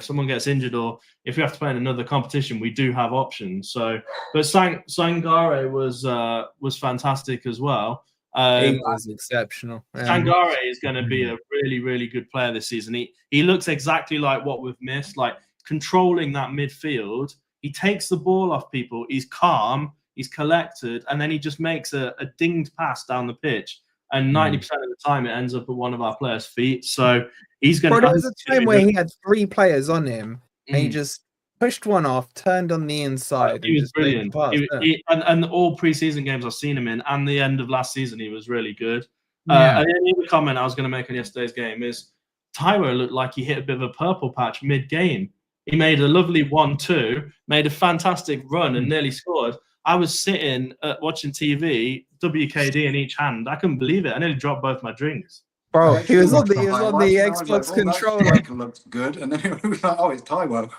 [SPEAKER 4] someone gets injured or if we have to play in another competition, we do have options. So, but Sangare was fantastic as well.
[SPEAKER 1] He was exceptional.
[SPEAKER 4] Sangare is going to be a really, really good player this season. He looks exactly like what we've missed, like controlling that midfield. He takes the ball off people. He's calm. He's collected, and then he just makes a dinged pass down the pitch. And 90% of the time, it ends up at one of our players' feet. So he's going to.
[SPEAKER 1] There was a time where he had 3 players on him, and he just pushed one off, turned on the inside.
[SPEAKER 4] He was brilliant. And all preseason games I've seen him in, and the end of last season, he was really good. And the other comment I was going to make on yesterday's game is Taiwo looked like he hit a bit of a purple patch mid-game. He made a lovely 1-2, made a fantastic run, and nearly scored. I was sitting watching TV, WKD in each hand. I couldn't believe it. I nearly dropped both my drinks.
[SPEAKER 1] Bro, he was on the Xbox controller.
[SPEAKER 2] That looks good, and then it was like, oh, it's Taiwo.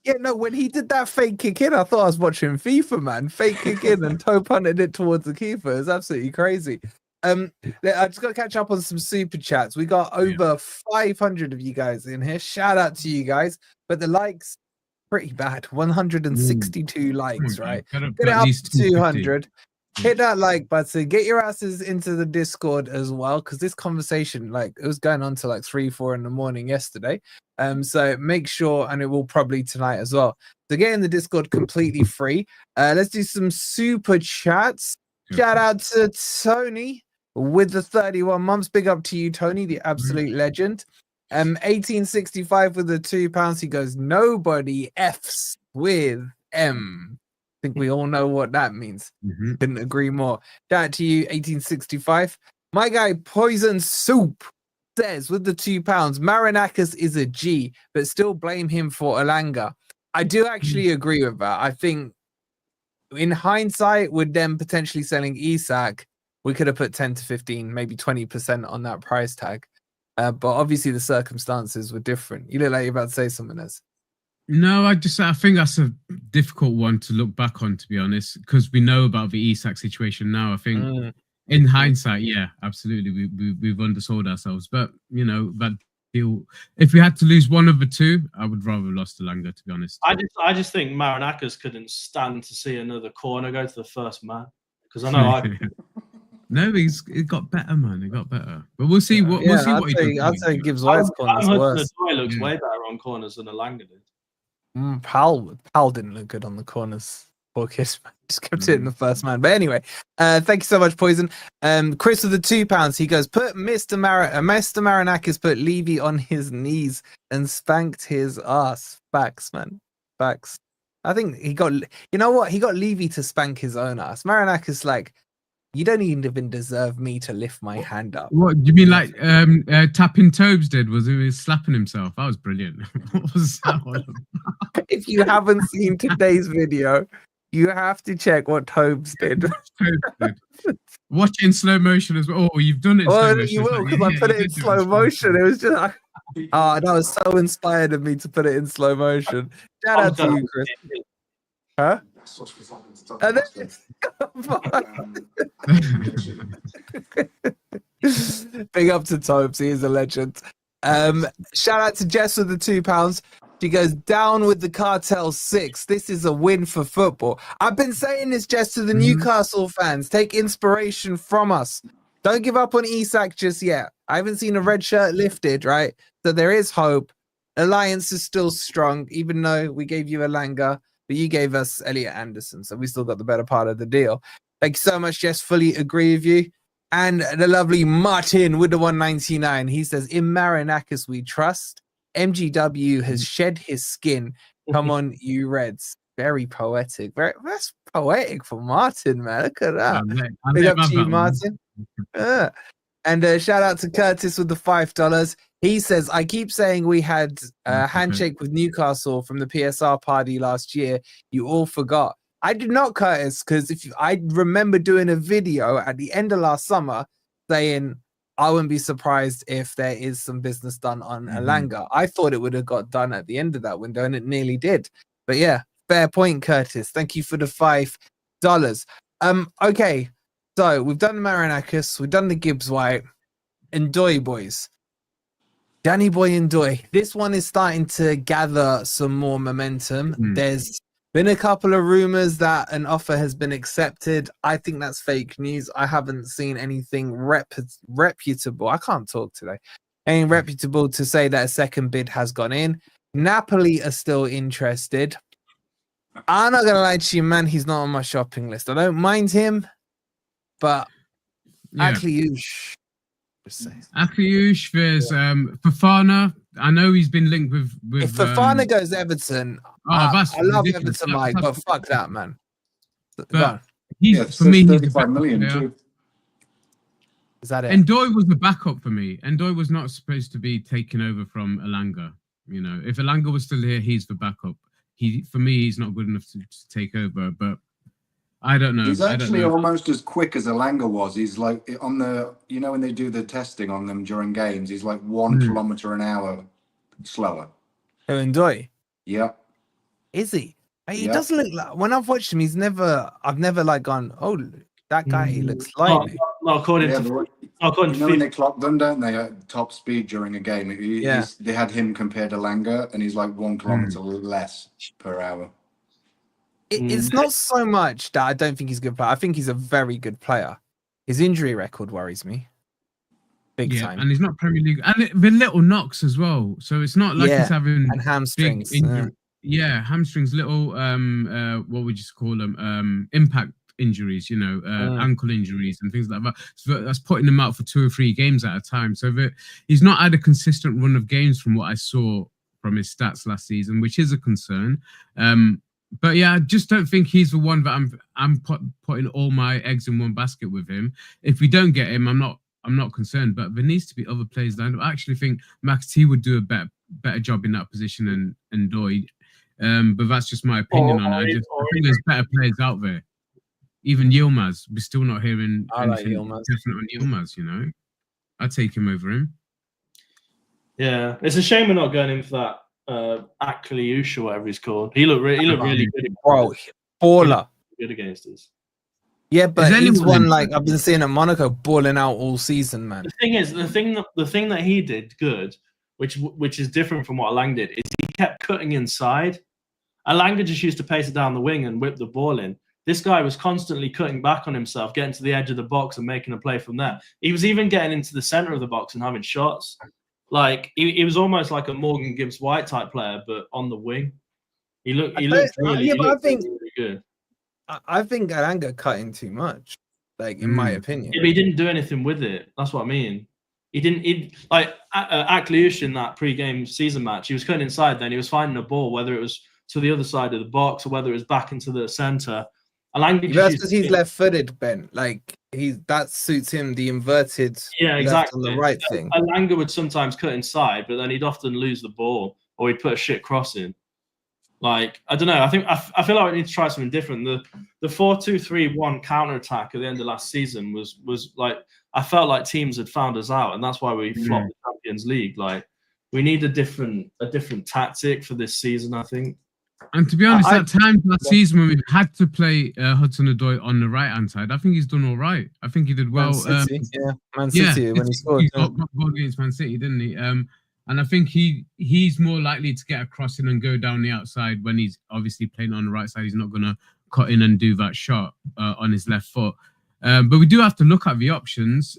[SPEAKER 1] Yeah, no, when he did that fake kick in, I thought I was watching FIFA, man. Fake kick in and toe punted it towards the keeper. It's absolutely crazy. I just got to catch up on some super chats. We got over 500 of you guys in here. Shout out to you guys. But the likes, pretty bad. 162 likes, right? Get it up to 200. Hit that like button. Get your asses into the Discord as well, because this conversation, like, it was going on to like 3-4 in the morning yesterday. So make sure, and it will probably tonight as well. So get in the Discord completely free. Let's do some super chats. Shout out to Tony with the 31 months. Big up to you, Tony, the absolute legend. 1865 with the £2. He goes, nobody F's with M. I think we all know what that means. Couldn't agree more. Shout out to you, 1865. My guy, Poison Soup, says with the £2, Marinakis is a G, but still blame him for Elanga. I do actually agree with that. I think in hindsight, with them potentially selling Isak, we could have put 10 to 15, maybe 20% on that price tag. But obviously the circumstances were different. You look like you're about to say something else.
[SPEAKER 3] No, I think that's a difficult one to look back on, to be honest, because we know about the Isak situation now. I think in hindsight, yeah, absolutely, we've undersold ourselves. But that deal. If we had to lose one of the two, I would rather have lost Elanga, to be honest.
[SPEAKER 4] I just think Marinakis couldn't stand to see another corner go to the first man, because I know
[SPEAKER 3] No, it got better, man. It got better, but we'll see what we'll see what he does.
[SPEAKER 1] I'd say Gibbs-White's corner's worse.
[SPEAKER 4] Ndoye looks way better on corners than Elanga did.
[SPEAKER 1] Pal didn't look good on the corners. Poor kid, just kept it in the first man. But anyway, thank you so much, Poison. Chris with the £2, he goes, put Mr. Marinakis put Levy on his knees and spanked his ass. Facts, man. Facts. I think he got, you know what? He got Levy to spank his own ass. Marinakis, like, you don't even deserve me to lift my hand up.
[SPEAKER 3] What do you mean, like tapping Tobes did? Was he slapping himself? That was brilliant. What was that one?
[SPEAKER 1] If you haven't seen today's video, you have to check what Tobes did.
[SPEAKER 3] Watch it in slow motion as well. Oh, you've done it in slow motion.
[SPEAKER 1] You will, because I put it in slow motion. It was just like, oh, that was so inspired of me to put it in slow motion. Shout out to you, Chris. Huh? And then, big up to Tobes, he is a legend. Shout out to Jess with the £2. She goes, down with the Cartel 6. This is a win for football. I've been saying this, Jess, to the Newcastle fans. Take inspiration from us. Don't give up on Isak just yet. I haven't seen a red shirt lifted, right? So there is hope. Alliance is still strong, even though we gave you Elanga, but you gave us Elliot Anderson, so we still got the better part of the deal. Thank you so much, Jess. Fully agree with you. And the lovely Martin with the 199. He says, in Marinakis we trust. MGW has shed his skin. Come on, you Reds. Very poetic. That's poetic for Martin, man. Look at that. Big up to you, Martin. And shout out to Curtis with the $5. He says, I keep saying we had a handshake with Newcastle from the PSR party last year. You all forgot. I did not, Curtis, because I remember doing a video at the end of last summer saying I wouldn't be surprised if there is some business done on Elanga. I thought it would have got done at the end of that window, and it nearly did. But yeah, fair point, Curtis. Thank you for the $5. Okay, so we've done the Marinakis, we've done the Gibbs-White, Ndoye boys. Danny Boy Ndoye. This one is starting to gather some more momentum. There's been a couple of rumors that an offer has been accepted. I think that's fake news. I haven't seen anything reputable. I can't talk today. Anything reputable to say that a second bid has gone in. Napoli are still interested. I'm not going to lie to you, man. He's not on my shopping list. I don't mind him, but Akliouche.
[SPEAKER 3] Akliouche, there's Fofana. I know he's been linked with
[SPEAKER 1] if Fofana goes Everton, I love Everton, Mike, but fuck that, man.
[SPEAKER 3] But for me, he's
[SPEAKER 2] 35 million too.
[SPEAKER 1] Is that it?
[SPEAKER 3] Ndoye was the backup for me. Ndoye was not supposed to be taken over from Elanga. You know, if Elanga was still here, he's the backup. For me, he's not good enough to take over, but I don't know.
[SPEAKER 2] He's actually almost as quick as Elanga was. He's like on the, when they do the testing on them during games, he's like 1 kilometer an hour slower.
[SPEAKER 1] Oh, Ndoye?
[SPEAKER 2] Yeah.
[SPEAKER 1] Is he? He doesn't look like, when I've watched him, I've never like gone, oh, that guy, he looks lively.
[SPEAKER 4] Not according to
[SPEAKER 2] when they clock them, don't they, at top speed during a game? They had him compared to Elanga, and he's like 1 kilometer less per hour.
[SPEAKER 1] It's not so much that I don't think he's a good player. I think he's a very good player. His injury record worries me. Big time.
[SPEAKER 3] And he's not Premier League. And the little knocks as well. So it's not like he's having
[SPEAKER 1] and hamstrings.
[SPEAKER 3] Big injury. Hamstrings, little what would you call them? Impact injuries, ankle injuries and things like that. So that's putting him out for 2 or 3 games at a time. So he's not had a consistent run of games from what I saw from his stats last season, which is a concern. But yeah, I just don't think he's the one that I'm putting all my eggs in one basket with him. If we don't get him, I'm not concerned. But there needs to be other players lined up. I actually think McAtee would do a better job in that position than Ndoye. But that's just my opinion on it. I think there's better players out there. Even Yilmaz, we're still not hearing anything definite on Yilmaz. I'd take him over him.
[SPEAKER 4] Yeah, it's a shame we're not going in for Akliusha, whatever he's called. He looked really good.
[SPEAKER 1] Bro, baller.
[SPEAKER 4] Good against us.
[SPEAKER 1] Yeah, but he's
[SPEAKER 3] anyone
[SPEAKER 1] one
[SPEAKER 3] in-
[SPEAKER 1] like I've been seeing at Monaco balling out all season, man.
[SPEAKER 4] The thing is, the thing that he did good, which is different from what Elanga did, is he kept cutting inside. Elanga just used to pace it down the wing and whip the ball in. This guy was constantly cutting back on himself, getting to the edge of the box and making a play from there. He was even getting into the center of the box and having shots. Like he was almost like a Morgan Gibbs-White type player, but on the wing. He looked really good.
[SPEAKER 1] I think Elanga cutting too much, like in my opinion.
[SPEAKER 4] Yeah, but he didn't do anything with it. That's what I mean. He didn't. Like Akliusha in that pre-game season match, he was cutting inside. Then he was finding a ball, whether it was to the other side of the box or whether it was back into the center. Elanga,
[SPEAKER 1] that's because he's left-footed, Ben. Like that suits him. The inverted, left on the right thing.
[SPEAKER 4] Elanga would sometimes cut inside, but then he'd often lose the ball or he'd put a shit cross in. Like, I don't know. I feel like we need to try something different. The 4-2-3-1 counter attack at the end of last season was like, I felt like teams had found us out, and that's why we flopped the Champions League. Like, we need a different tactic for this season, I think.
[SPEAKER 3] And to be honest, at times last season when we had to play Hudson-Odoi on the right hand side, I think he's done all right. I think he did well.
[SPEAKER 1] Man City when he scored.
[SPEAKER 3] He got goal against Man City, didn't he? And I think he's more likely to get a cross in and go down the outside when he's obviously playing on the right side. He's not going to cut in and do that shot on his left foot. But we do have to look at the options.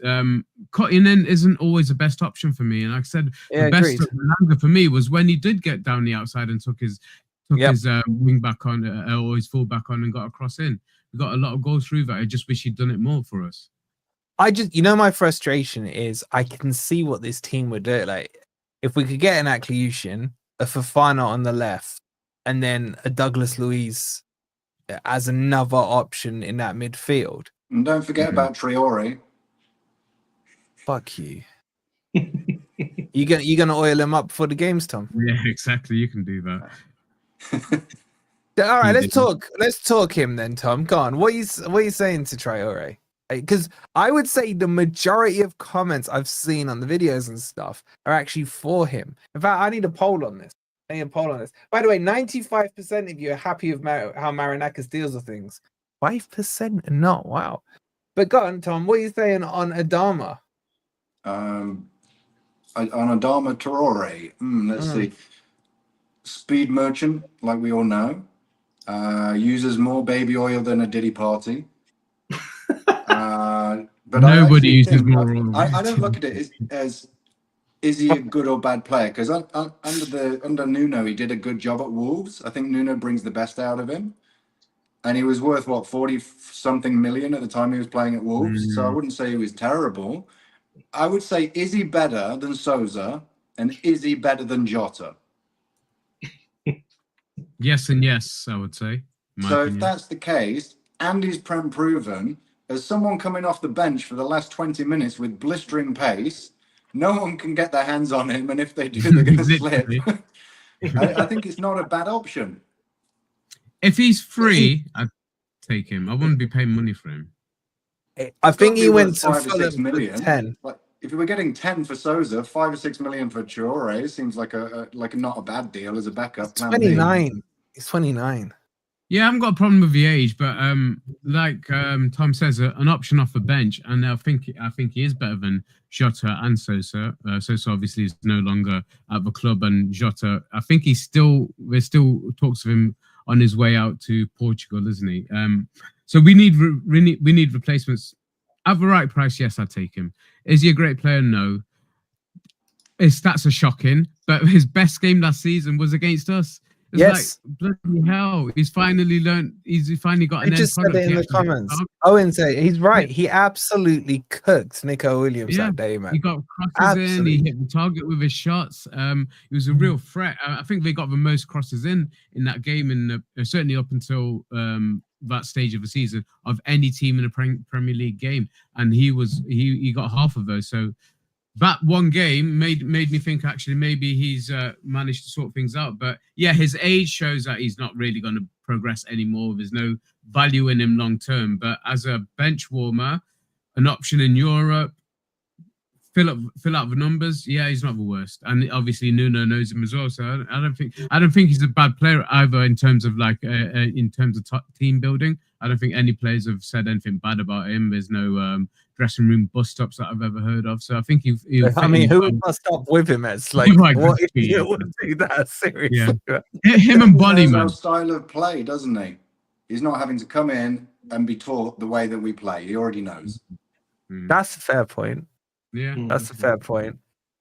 [SPEAKER 3] Cutting in isn't always the best option for me. And like I said, the best Elanga for me was when he did get down the outside and took his wing back on or his full back on and got a cross in. We got a lot of goals through that. I just wish he'd done it more for us.
[SPEAKER 1] My frustration is I can see what this team would do. Like, if we could get an Akliusha, a Fofana on the left, and then a Douglas Luiz as another option in that midfield.
[SPEAKER 2] And don't forget about Traore.
[SPEAKER 1] Fuck you. You gonna oil him up for the games, Tom?
[SPEAKER 3] Yeah, exactly. You can do that.
[SPEAKER 1] All right, let's talk him then, Tom. Go on. What are you saying to Traore? Because I would say the majority of comments I've seen on the videos and stuff are actually for him. In fact, I need a poll on this. By the way, 95% of you are happy with how Marinakis deals with things. 5% not. Wow. But go on, Tom. What are you saying on Adama?
[SPEAKER 2] On Adama Traore. Let's see. Speed merchant, like we all know. Uses more baby oil than a Diddy party. But
[SPEAKER 3] nobody uses more oil.
[SPEAKER 2] I don't look at it as is he a good or bad player? Because under Nuno, he did a good job at Wolves. I think Nuno brings the best out of him. And he was worth, 40-something million at the time he was playing at Wolves. So I wouldn't say he was terrible. I would say, is he better than Sousa? And is he better than Jota?
[SPEAKER 3] Yes and yes, I would say.
[SPEAKER 2] So if that's the case, and he's proven, as someone coming off the bench for the last 20 minutes with blistering pace, no one can get their hands on him. And if they do, they're going to slip. I think it's not a bad option.
[SPEAKER 3] If he's free, I'd take him. I wouldn't be paying money for him.
[SPEAKER 1] I think he went to
[SPEAKER 2] 5 or 6 million.
[SPEAKER 1] 10.
[SPEAKER 2] Like, if you were getting 10 for Sousa, 5 or 6 million for Traore seems like a not a bad deal as a backup.
[SPEAKER 1] 29. He's 29.
[SPEAKER 3] Yeah, I haven't got a problem with the age, but like Tom says, an option off the bench, and I think he is better than Jota and Sousa. Sousa obviously is no longer at the club, and Jota, I think there's still talks of him on his way out to Portugal, isn't he? So we need replacements at the right price. Yes, I'd take him. Is he a great player? No. His stats are shocking, but his best game last season was against us. It's
[SPEAKER 1] yes,
[SPEAKER 3] like, bloody hell! He's finally learned. He's finally got an end
[SPEAKER 1] just said it in the comments. Owen said he's right. He absolutely cooked Nico Williams that day, man.
[SPEAKER 3] He got crosses in. He hit the target with his shots. He was a real threat. I think they got the most crosses in that game, and certainly up until that stage of the season of any team in a Premier League game, and he got half of those. So that one game made me think actually maybe he's managed to sort things out. But yeah, his age shows that he's not really going to progress anymore. There's no value in him long term. But as a bench warmer, an option in Europe, fill out the numbers. Yeah, he's not the worst, and obviously Nuno knows him as well. So I don't think he's a bad player either in terms of in terms of team building. I don't think any players have said anything bad about him. There's no dressing room bust ups that I've ever heard of. So I think he'll
[SPEAKER 1] I mean, who would bust up with him? It's like, what idiot would do that? Seriously.
[SPEAKER 3] Yeah. Him and Bolly, man.
[SPEAKER 2] Our style of play, doesn't he? He's not having to come in and be taught the way that we play. He already knows.
[SPEAKER 1] That's a fair point.
[SPEAKER 3] Yeah,
[SPEAKER 1] that's a fair point.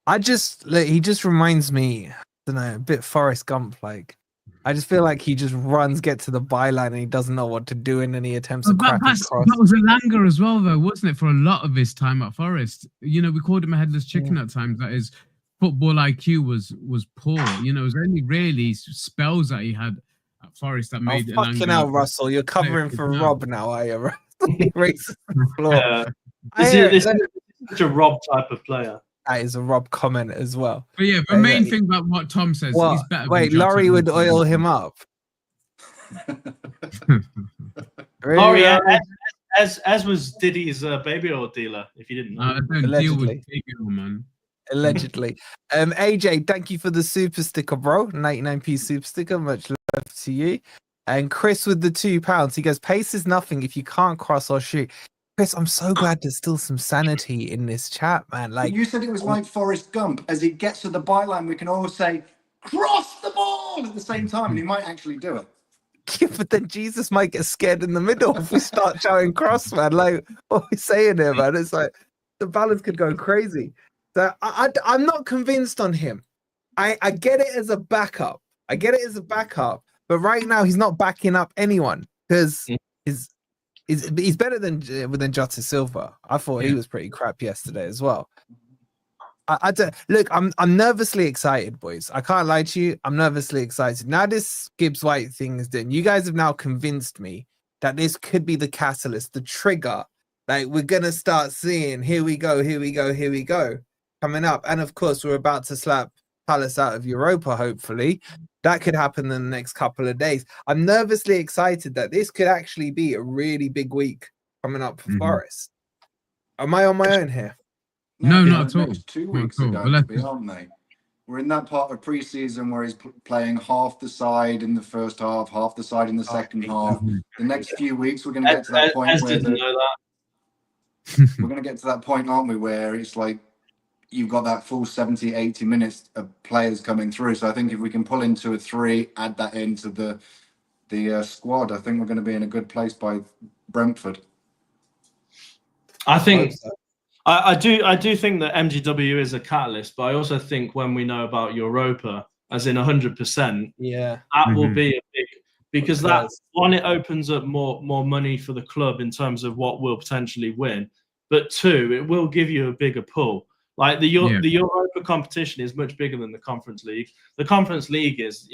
[SPEAKER 1] He just reminds me, I don't know, a bit Forrest Gump like. I just feel like he just runs, get to the byline, and he doesn't know what to do in any attempts to crack across.
[SPEAKER 3] That was Elanga as well, though, wasn't it? For a lot of his time at Forest, we called him a headless chicken at times. That his football IQ was poor. It was only really spells that he had at Forest that made Elanga.
[SPEAKER 1] Fucking hell, Russell, you're covering for Rob now, are you? He raises the floor.
[SPEAKER 4] This is such a Rob type of player.
[SPEAKER 1] That is a Rob comment as well.
[SPEAKER 3] But yeah, the main thing about what Tom says, he's better.
[SPEAKER 1] Wait, Laurie would oil him up.
[SPEAKER 4] Laurie, as was Diddy's baby oil dealer, if you didn't know.
[SPEAKER 3] I don't deal with baby oil, man.
[SPEAKER 1] Allegedly. AJ, thank you for the super sticker, bro. 99p super sticker. Much love to you. And Chris with the £2. He goes, pace is nothing if you can't cross or shoot. Chris, I'm so glad there's still some sanity in this chat, man. Like
[SPEAKER 2] you said, it was like Forrest Gump. As he gets to the byline, we can all say, cross the ball at the same time, and he might actually do it.
[SPEAKER 1] Yeah, but then Jesus might get scared in the middle if we start shouting cross, man. Like, what are we saying here, man? It's like the balance could go crazy. So I'm not convinced on him. I get it as a backup. But right now he's not backing up anyone because he's better than Jota Silva. I thought he was pretty crap yesterday as well. I don't look. I'm nervously excited, boys. I can't lie to you. I'm nervously excited. Now this Gibbs-White thing is done. You guys have now convinced me that this could be the catalyst, the trigger. Like we're gonna start seeing. Here we go. Coming up, and of course we're about to slap Palace out of Europa. Hopefully, that could happen in the next couple of days. I'm nervously excited that this could actually be a really big week coming up for Forest. Am I on my own here?
[SPEAKER 3] No, not at all.
[SPEAKER 2] 2 weeks ago, aren't they? We're in that part of preseason where he's playing half the side in the first half, half the side in the second half. The next few weeks, we're going to get to that point where we're going to get to that point, aren't we? Where it's like you've got that full 70, 80 minutes of players coming through. So I think if we can pull into a 3, add that into the squad, I think we're going to be in a good place by Brentford.
[SPEAKER 4] I think. I do think that MGW is a catalyst, but I also think when we know about Europa, as in 100%, that will be a big, because that one, it opens up more money for the club in terms of what we'll potentially win, but 2, it will give you a bigger pull. Like the Europa competition is much bigger than the Conference League. The Conference League is,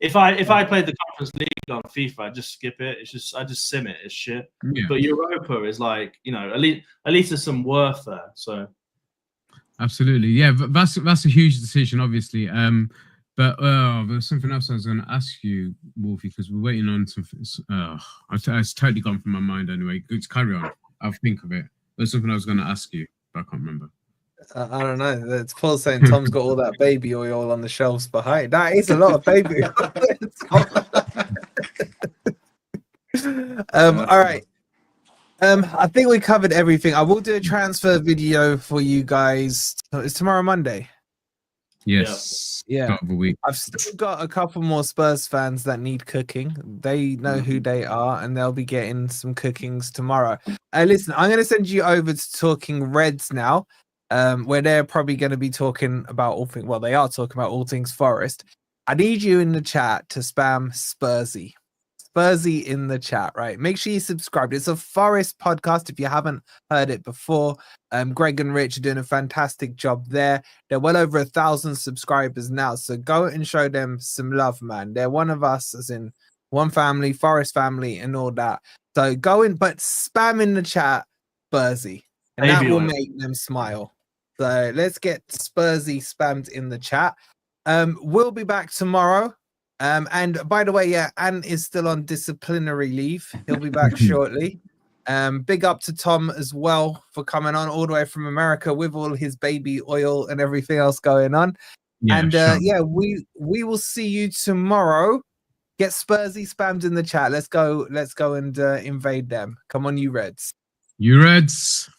[SPEAKER 4] if I played the Conference League on FIFA, I'd just skip it. I just sim it. It's shit. Yeah. But Europa is like, at least there's some worth there. So
[SPEAKER 3] absolutely, yeah. That's a huge decision, obviously. But there's something else I was going to ask you, Wolfie, because we're waiting on something. It's totally gone from my mind anyway. Let's carry on. I'll think of it. There's something I was going to ask you, but I can't remember.
[SPEAKER 1] I don't know. It's Paul saying Tom's got all that baby oil on the shelves behind. That is a lot of baby oil. All right. I think we covered everything. I will do a transfer video for you guys. It's tomorrow Monday.
[SPEAKER 3] Yes.
[SPEAKER 1] Yeah.
[SPEAKER 3] Start of the week.
[SPEAKER 1] I've still got a couple more Spurs fans that need cooking. They know who they are, and they'll be getting some cookings tomorrow. Listen, I'm going to send you over to Talking Reds now. Where they're probably going to be talking about all things. Well, they are talking about all things Forest. I need you in the chat to spam Spursy in the chat, right? Make sure you subscribe. It's a Forest podcast if you haven't heard it before. Greg and Rich are doing a fantastic job there. They're well over 1,000 subscribers now, so go and show them some love, man. They're one of us, as in one family, Forest family, and all that. So go in, but spam in the chat Spursy, and that will make them smile. So let's get Spursy spammed in the chat. We'll be back tomorrow. And by the way, Ant is still on disciplinary leave. He'll be back shortly. Big up to Tom as well for coming on all the way from America with all his baby oil and everything else going on.
[SPEAKER 3] Yeah,
[SPEAKER 1] And
[SPEAKER 3] sure.
[SPEAKER 1] yeah, we will see you tomorrow. Get Spursy spammed in the chat. Let's go and invade them. Come on, you Reds.
[SPEAKER 3] You Reds.